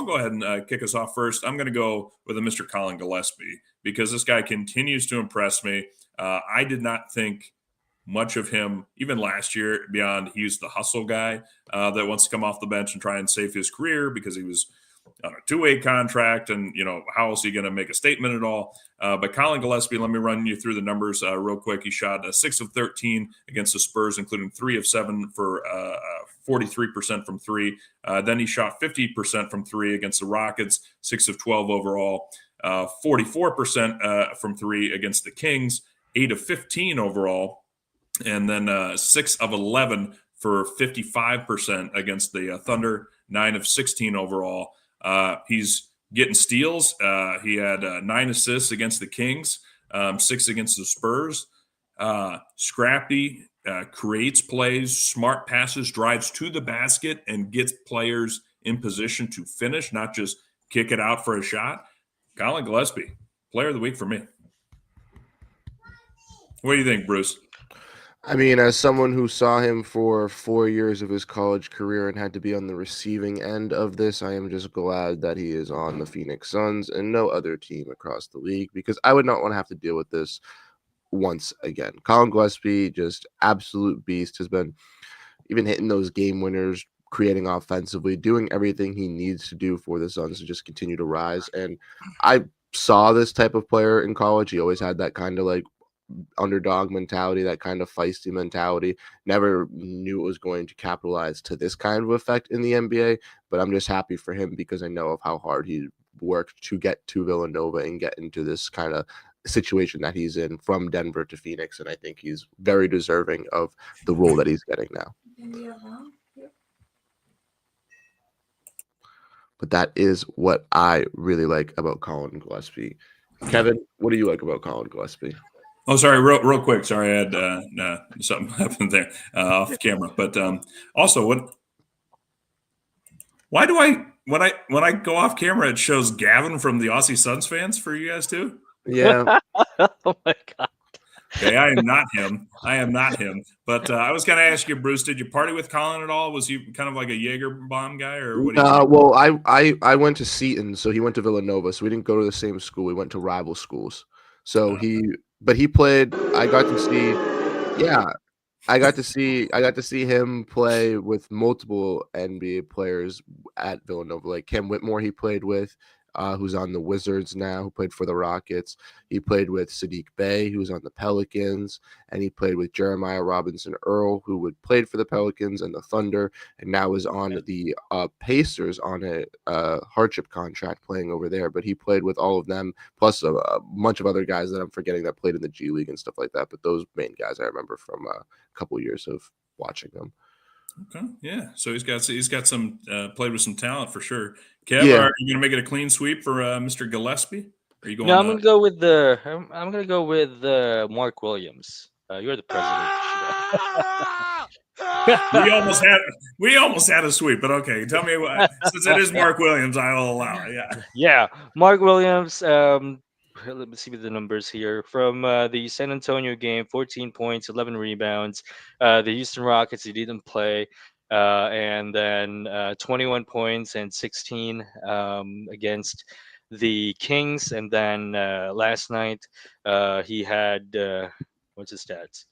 go ahead and kick us off first. I'm going to go with a Mr. Colin Gillespie because this guy continues to impress me. I did not think much of him even last year beyond he's the hustle guy that wants to come off the bench and try and save his career because he was on a two-way contract, and how is he going to make a statement at all? But Colin Gillespie, let me run you through the numbers real quick. He shot 6 of 13 against the Spurs, including 3 of 7 for 43% from three. Then he shot 50% from three against the Rockets, 6 of 12 overall, 44% from three against the Kings, 8 of 15 overall, and then 6 of 11 for 55% against the Thunder, 9 of 16 overall. He's getting steals. He had 9 assists against the Kings, 6 against the Spurs. Scrappy, creates plays, smart passes, drives to the basket, and gets players in position to finish, not just kick it out for a shot. Colin Gillespie, player of the week for me. What do you think, Bruce? I mean, as someone who saw him for 4 years of his college career and had to be on the receiving end of this, I am just glad that he is on the Phoenix Suns and no other team across the league, because I would not want to have to deal with this once again. Colin Gillespie, just absolute beast, has been even hitting those game winners, creating offensively, doing everything he needs to do for the Suns to just continue to rise. And I saw this type of player in college. He always had that kind of like underdog mentality, that kind of feisty mentality. Never knew it was going to capitalize to this kind of effect in the NBA, but I'm just happy for him because I know of how hard he worked to get to Villanova and get into this kind of situation that he's in from Denver to Phoenix, and I think he's very deserving of the role that he's getting now. But that is what I really like about Colin Gillespie. Kevin, what do you like about Colin Gillespie? Oh, sorry, real quick. Sorry, I had something happened there off camera. But also, why do when I go off camera, it shows Gavin from the Aussie Suns fans for you guys too? Yeah. Oh my God. Okay, I am not him. But I was going to ask you, Bruce, did you party with Colin at all? Was he kind of like a Jaeger bomb guy, or what? Well, I went to Seton, so he went to Villanova, so we didn't go to the same school. We went to rival schools. So he played. I got to see him play with multiple NBA players at Villanova, like Cam Whitmore he played with, who's on the Wizards now, who played for the Rockets. He played with Sadiq Bey, who's on the Pelicans, and he played with Jeremiah Robinson Earl, who played for the Pelicans and the Thunder, and now is on the Pacers on a hardship contract playing over there. But he played with all of them, plus a bunch of other guys that I'm forgetting that played in the G League and stuff like that. But those main guys I remember from a couple of years of watching them. Okay, yeah. So he's got some played with some talent for sure. Kev, are you going to make it a clean sweep for Mr. Gillespie? Are you going? No, I'm going to go with Mark Williams. You're the president. we almost had a sweep, but okay. Tell me what, since it is Mark Williams, I will allow it. Yeah. Yeah, Mark Williams. Let me see the numbers here from the San Antonio game: 14 points, 11 rebounds. The Houston Rockets, he didn't play, and then 21 points and 16 against the Kings, and then last night he had what's his stats?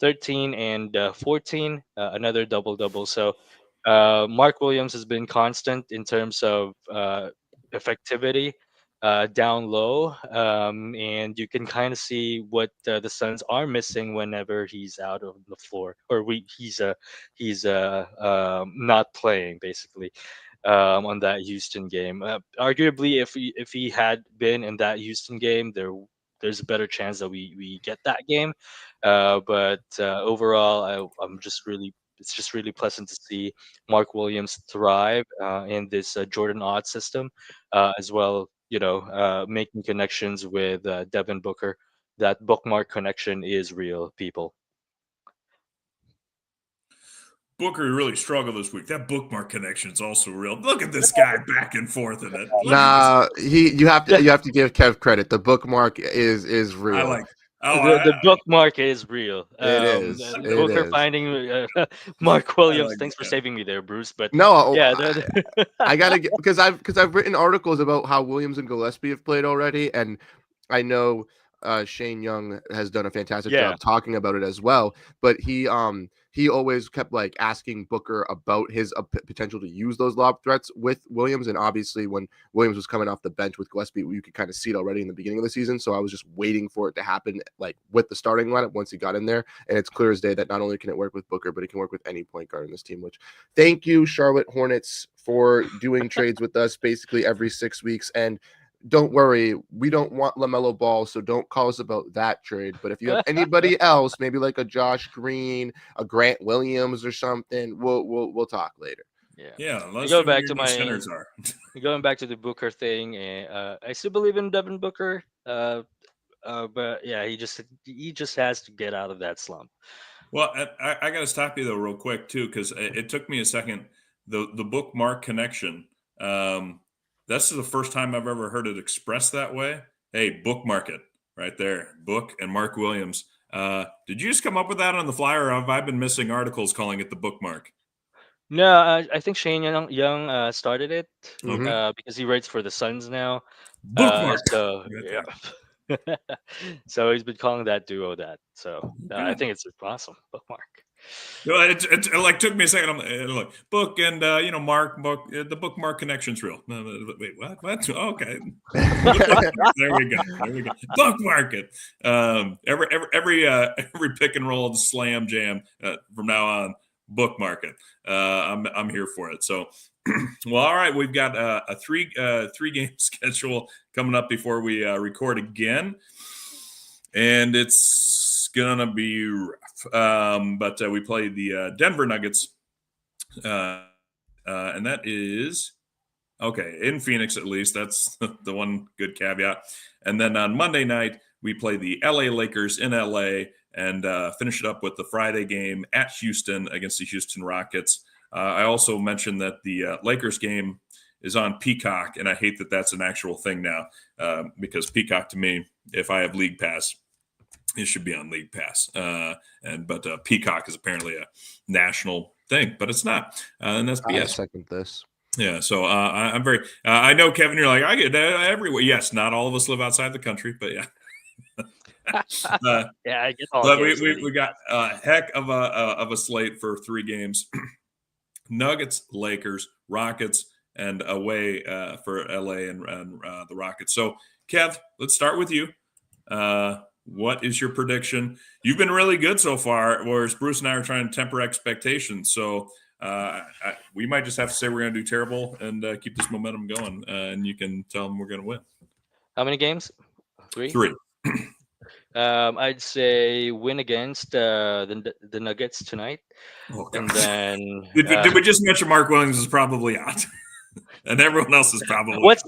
13 and 14, another double double. So Mark Williams has been constant in terms of effectivity down low, and you can kind of see what the Suns are missing whenever he's out of the floor, or he's not playing basically. On that Houston game, arguably, if he had been in that Houston game, there's a better chance that we get that game. But overall, it's just really pleasant to see Mark Williams thrive in this Jordan Ott system, as well. Making connections with Devin Booker. That bookmark connection is real, people. Booker really struggled this week. That bookmark connection is also real. Look at this guy back and forth in it. You have to give Kev credit. The bookmark is real. I like. The bookmark is real. It is. Booker finding Mark Williams. Thanks for saving me there, Bruce. But no, yeah, I gotta get because I've written articles about how Williams and Gillespie have played already, and I know Shane Young has done a fantastic job talking about it as well. But he always kept like asking Booker about his potential to use those lob threats with Williams. And obviously when Williams was coming off the bench with Gillespie, you could kind of see it already in the beginning of the season. So I was just waiting for it to happen like with the starting lineup once he got in there. And it's clear as day that not only can it work with Booker, but it can work with any point guard in this team, which thank you, Charlotte Hornets, for doing trades with us basically every 6 weeks. And don't worry, we don't want LaMelo Ball, so don't call us about that trade. But if you have anybody else, maybe like a Josh Green, a Grant Williams or something, we'll talk later. Yeah. Going back to the Booker thing, I still believe in Devin Booker, but yeah, he just has to get out of that slump. Well, I got to stop you though real quick too, because it took me a second. The bookmark connection. This is the first time I've ever heard it expressed that way. Hey, bookmark it right there. Book and Mark Williams. Did you just come up with that on the fly, or have I been missing articles calling it the bookmark? No, I think Shane Young started it because he writes for the Suns now. Bookmark. So he's been calling that duo that. So I think it's awesome. Bookmark. It like took me a second. I'm like book and Mark book. The bookmark connection's real. Wait, what? Okay. There we go. Bookmark it. Every pick and roll, slam jam from now on. Bookmark it. I'm here for it. So, well, all right. We've got a three game schedule coming up before we record again, and it's gonna be rough. But we play the Denver Nuggets, and that is okay in Phoenix at least. That's the one good caveat. And then on Monday night we play the LA Lakers in LA, and finish it up with the Friday game at Houston against the Houston Rockets. I also mentioned that the Lakers game is on Peacock, and I hate that that's an actual thing now because Peacock to me, if I have League Pass, it should be on League Pass. But Peacock is apparently a national thing, but it's not. And that's BS. I second this. Yeah, so I'm very. I know, Kevin. You're like I get that everywhere. Yes, not all of us live outside the country, but yeah. Yeah, I get all. But we got a heck of a slate for 3 games: Nuggets, Lakers, Rockets, and away for LA and the Rockets. So, Kev, let's start with you. What is your prediction? You've been really good so far, whereas Bruce and I are trying to temper expectations. So we might just have to say we're going to do terrible and keep this momentum going, and you can tell them we're going to win. How many games? 3? 3. I'd say win against the Nuggets tonight, Oh, and then did we just mention Mark Williams is probably out? and everyone else is probably What's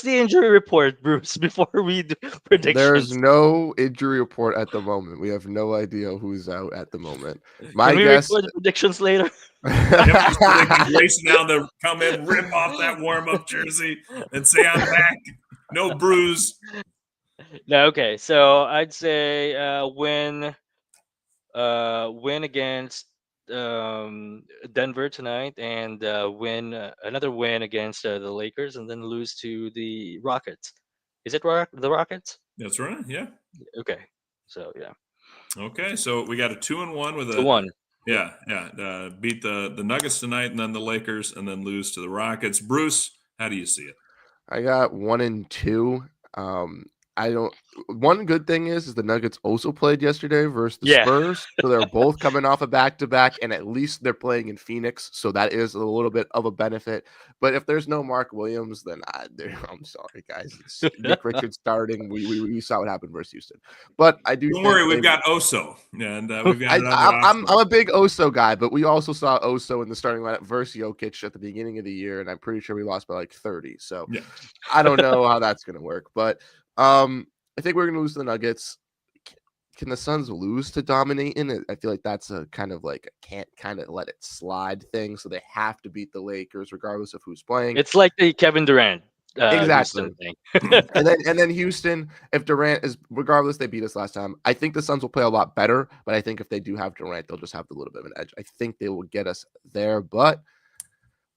the injury report, Bruce? Before we do There's predictions, no injury report at the moment. We have no idea who's out at the moment. My can we guess. record the predictions later? Kevin's predicting Grayson Allen to come in, rip off that warm-up jersey, and say, "I'm back, no bruise." No, okay. So I'd say win against Denver tonight, and another win against the Lakers, and then lose to the Rockets. Is it the Rockets? That's right. Yeah. Okay. So yeah, Okay. So we got a 2-1 with the one. Yeah. Beat the Nuggets tonight, and then the Lakers, and then lose to the Rockets. Bruce, how do you see it? I got 1-2. I don't. One good thing is the Nuggets also played yesterday versus the Yeah. Spurs, so they're both coming off a back-to-back, and at least they're playing in Phoenix, so that is a little bit of a benefit. But if there's no Mark Williams, then I'm sorry, guys. It's Nick Richards starting. We saw what happened versus Houston, but I do. Don't think worry, we've they- got Oso, and we've got. I'm a big Oso guy, but we also saw Oso in the starting lineup versus Jokic at the beginning of the year, and I'm pretty sure we lost by like 30. So Yeah. I don't know how that's gonna work, but I think we're gonna lose to the Nuggets. Can the Suns lose to dominating? I feel like that's a kind of like a can't kind of let it slide thing. So they have to beat the Lakers regardless of who's playing. It's like the Kevin Durant. Exactly. Houston thing. and then Houston, if Durant is regardless, they beat us last time. I think the Suns will play a lot better, but I think if they do have Durant, they'll just have a little bit of an edge. I think they will get us there, but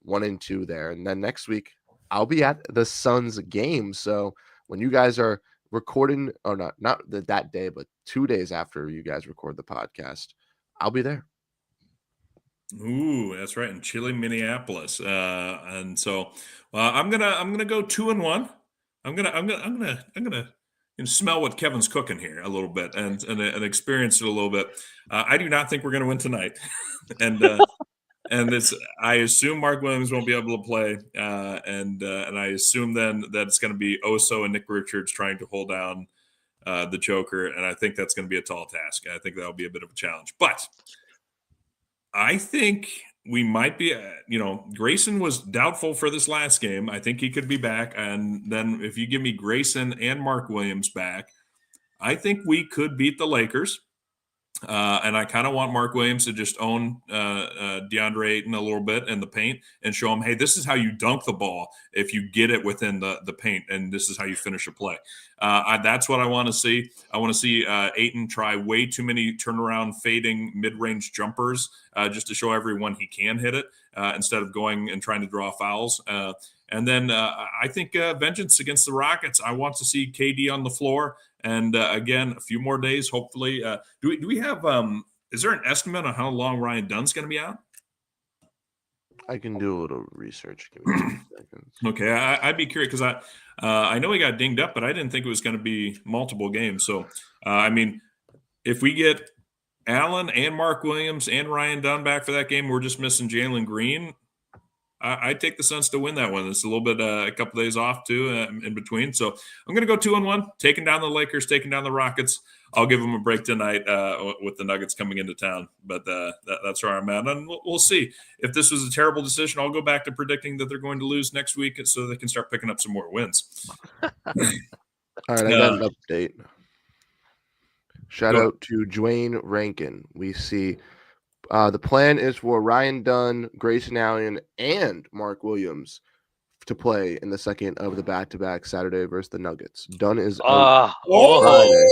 1-2 there. And then next week I'll be at the Suns game. So when you guys are recording, or not that day, but 2 days after you guys record the podcast, I'll be there. Ooh, that's right, in chilly Minneapolis, and so I'm gonna go 2-1. I'm gonna smell what Kevin's cooking here a little bit and experience it a little bit. I do not think we're gonna win tonight, and I assume Mark Williams won't be able to play, and I assume then that it's going to be Oso and Nick Richards trying to hold down the Joker, and I think that's going to be a tall task. I think that'll be a bit of a challenge, but I think we might be. Grayson was doubtful for this last game. I think he could be back, and then if you give me Grayson and Mark Williams back, I think we could beat the Lakers. And I kind of want Mark Williams to just own DeAndre Ayton a little bit in the paint and show him, hey, this is how you dunk the ball if you get it within the paint, and this is how you finish a play. That's what I want to see. I want to see Ayton try way too many turnaround, fading, mid-range jumpers just to show everyone he can hit it instead of going and trying to draw fouls. And then I think vengeance against the Rockets. I want to see KD on the floor. And again, a few more days, hopefully. Do we have? Is there an estimate on how long Ryan Dunn's going to be out? I can do a little research. Give me 2 seconds. Okay, I'd be curious because I know he got dinged up, but I didn't think it was going to be multiple games. So I mean, if we get Allen and Mark Williams and Ryan Dunn back for that game, we're just missing Jalen Green. I take the Suns to win that one. It's a little bit, a couple days off too in between. So I'm going to go 2-1, taking down the Lakers, taking down the Rockets. I'll give them a break tonight with the Nuggets coming into town. But that's where I'm at. And we'll see. If this was a terrible decision, I'll go back to predicting that they're going to lose next week so they can start picking up some more wins. All right, I got an update. Shout out to Dwayne Rankin. We see the plan is for Ryan Dunn, Grayson Allen, and Mark Williams to play in the second of the back-to-back Saturday versus the Nuggets. Dunn is out Friday.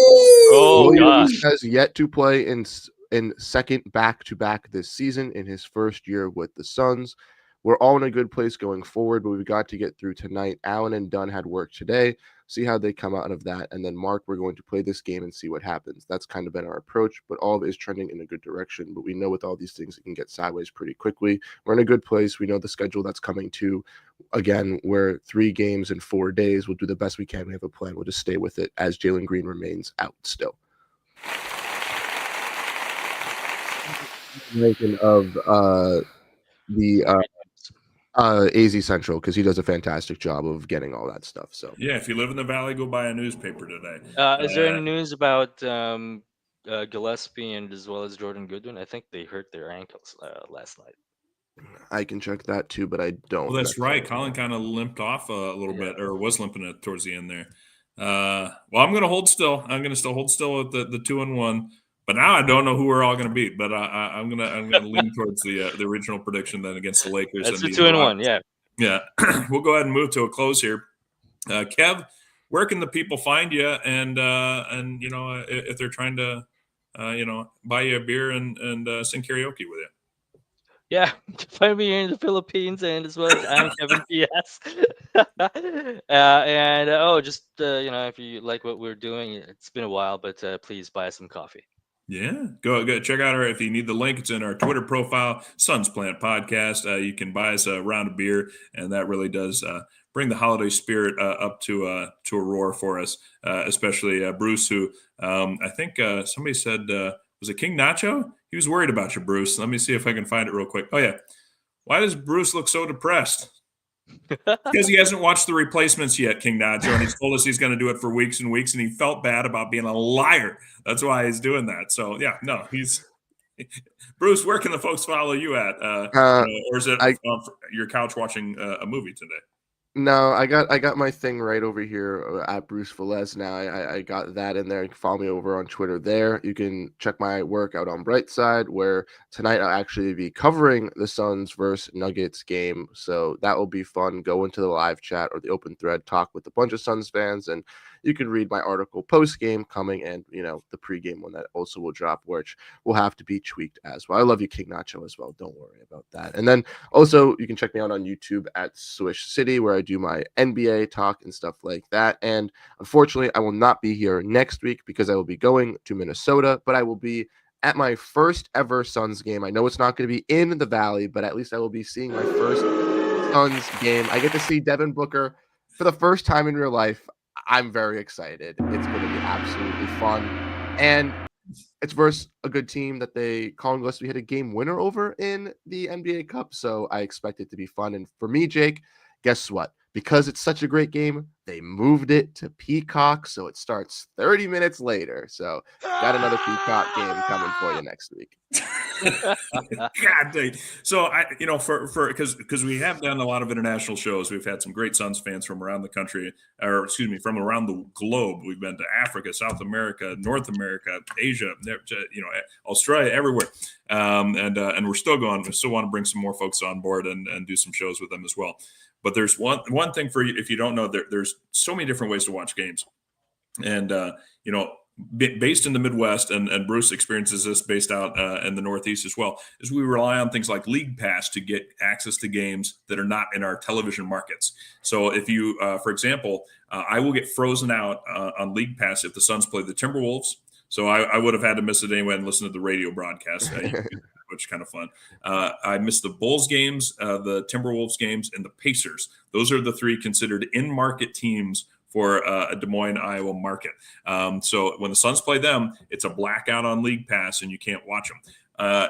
Williams has yet to play in second back-to-back this season in his first year with the Suns. We're all in a good place going forward, but we've got to get through tonight. Allen and Dunn had work today. See how they come out of that. And then Mark, we're going to play this game and see what happens. That's kind of been our approach, but all of it is trending in a good direction. But we know with all these things, it can get sideways pretty quickly. We're in a good place. We know the schedule that's coming to. Again, we're 3 games in 4 days. We'll do the best we can. We have a plan. We'll just stay with it as Jalen Green remains out still. Of the AZ Central, because he does a fantastic job of getting all that stuff. So yeah, if you live in the Valley, go buy a newspaper today. Is there any news about Gillespie and as well as Jordan Goodwin? I think they hurt their ankles last night. I can check that too, but I don't. Well, that's right. necessarily Colin know. kind of limped off a little Yeah. bit, or was limping it towards the end there. Well, I'm going to hold still. I'm going to still hold still at the 2-1. But now I don't know who we're all going to beat. But I'm gonna lean towards the original prediction then against the Lakers. That's And a the 2-1. Yeah. Yeah, we'll go ahead and move to a close here. Kev, where can the people find you? And if they're trying to, buy you a beer and sing karaoke with you. Yeah, find me here in the Philippines, and as well as I'm Kevin PS. If you like what we're doing, it's been a while, but please buy us some coffee. Yeah, go check out our. If you need the link, it's in our Twitter profile, Suns Plant Podcast. You can buy us a round of beer, and that really does bring the holiday spirit up to a roar for us, especially Bruce, who I think somebody said was it King Nacho? He was worried about you, Bruce. Let me see if I can find it real quick. Oh yeah, why does Bruce look so depressed? Because he hasn't watched The Replacements yet, King Nacho, and he's told us he's going to do it for weeks and weeks, and he felt bad about being a liar. That's why he's doing that. So yeah, no, he's Bruce. Where can the folks follow you at? Or is it your couch watching a movie today? No, I got my thing right over here at Bruce Velez now. I got that in there. You can follow me over on Twitter there. You can check my work out on Brightside, where tonight I'll actually be covering the Suns versus Nuggets game. So that will be fun. Go into the live chat or the open thread, talk with a bunch of Suns fans, and you can read my article post game coming, and the pregame one that also will drop, which will have to be tweaked as well. I love you, King Nacho, as well. Don't worry about that. And then also you can check me out on YouTube at Swish City, where I do my NBA talk and stuff like that. And unfortunately, I will not be here next week because I will be going to Minnesota, but I will be at my first ever Suns game. I know it's not going to be in the Valley, but at least I will be seeing my first Suns game. I get to see Devin Booker for the first time in real life. I'm very excited. It's going to be absolutely fun. And it's versus a good team that Colin Gillespie had a game winner over in the NBA Cup. So I expect it to be fun. And for me, Jake, guess what? Because it's such a great game, they moved it to Peacock. So it starts 30 minutes later. So got another Peacock game coming for you next week. God dang. So because we have done a lot of international shows, we've had some great Suns fans from around the country, from around the globe. We've been to Africa, South America, North America, Asia, Australia, everywhere. And we're still going. We still want to bring some more folks on board and do some shows with them as well. But there's one thing for you, if you don't know, there's so many different ways to watch games. And, based in the Midwest, and Bruce experiences this based out in the Northeast as well, is we rely on things like League Pass to get access to games that are not in our television markets. So if you, for example, I will get frozen out on League Pass if the Suns play the Timberwolves. So I would have had to miss it anyway and listen to the radio broadcast, which is kind of fun. I missed the Bulls games, the Timberwolves games, and the Pacers. Those are the three considered in-market teams for a Des Moines, Iowa market. So when the Suns play them, it's a blackout on League Pass, and you can't watch them.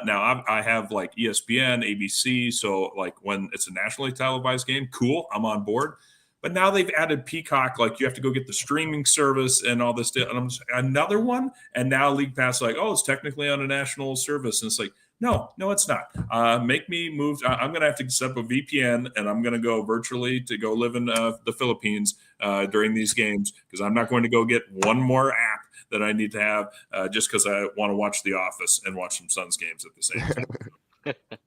Now I have like ESPN, ABC. So like when it's a nationally televised game, cool, I'm on board. But now they've added Peacock, like you have to go get the streaming service and all this stuff. And I'm just, another one. And now League Pass, like, oh, it's technically on a national service. And it's like, no, it's not. Make me move. I'm going to have to set up a VPN, and I'm going to go virtually to go live in the Philippines during these games, because I'm not going to go get one more app that I need to have just because I want to watch The Office and watch some Suns games at the same time.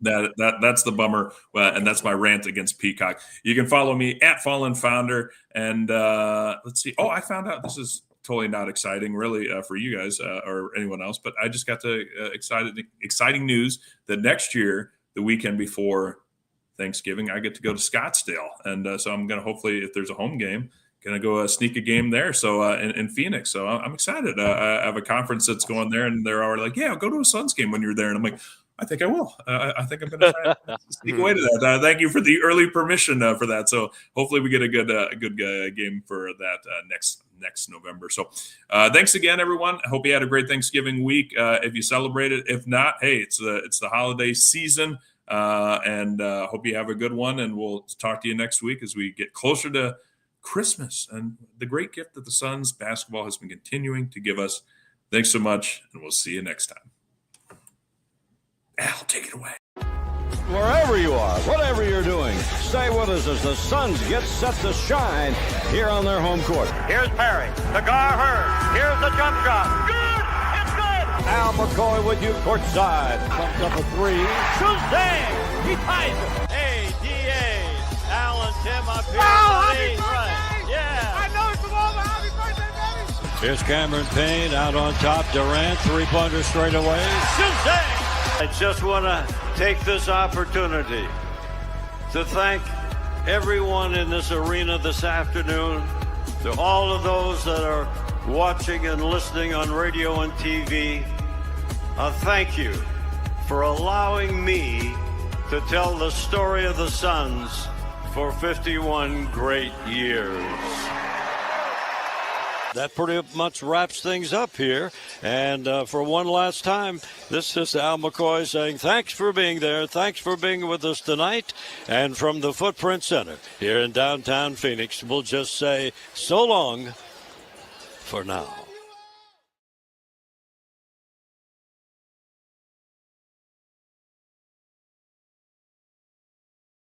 That's the bummer, and that's my rant against Peacock. You can follow me at Fallen Founder, and let's see. Oh, I found out this is totally not exciting, really, for you guys or anyone else, but I just got to exciting news that next year, the weekend before Thanksgiving, I get to go to Scottsdale, and so I'm gonna hopefully, if there's a home game, gonna go sneak a game there. So in Phoenix, so I'm excited. I have a conference that's going there, and they're already like, "Yeah, go to a Suns game when you're there," and I'm like, I think I will. I think I'm going to try to sneak away to that. Thank you for the early permission for that. So hopefully we get a good game for that next November. So thanks again, everyone. I hope you had a great Thanksgiving week. If you celebrate it, if not, hey, it's the holiday season, and hope you have a good one. And we'll talk to you next week as we get closer to Christmas and the great gift that the Suns basketball has been continuing to give us. Thanks so much, and we'll see you next time. Al, take it away. Wherever you are, whatever you're doing, stay with us as the Suns get set to shine here on their home court. Here's Perry. The Gar Hurd. Here's the jump shot. Good! It's good! Al McCoy with you courtside. Comes up a three. Shazam! He ties it. Hey, D.A. Al and Tim up here. happy birthday! Right. Yeah. I know it's a moment. Happy birthday, baby! Here's Cameron Payne out on top. Durant, three-pointer straight away. Shazam! I just want to take this opportunity to thank everyone in this arena this afternoon, to all of those that are watching and listening on radio and TV. Thank you for allowing me to tell the story of the Suns for 51 great years. That pretty much wraps things up here. And for one last time, this is Al McCoy saying thanks for being there. Thanks for being with us tonight. And from the Footprint Center here in downtown Phoenix, we'll just say so long for now.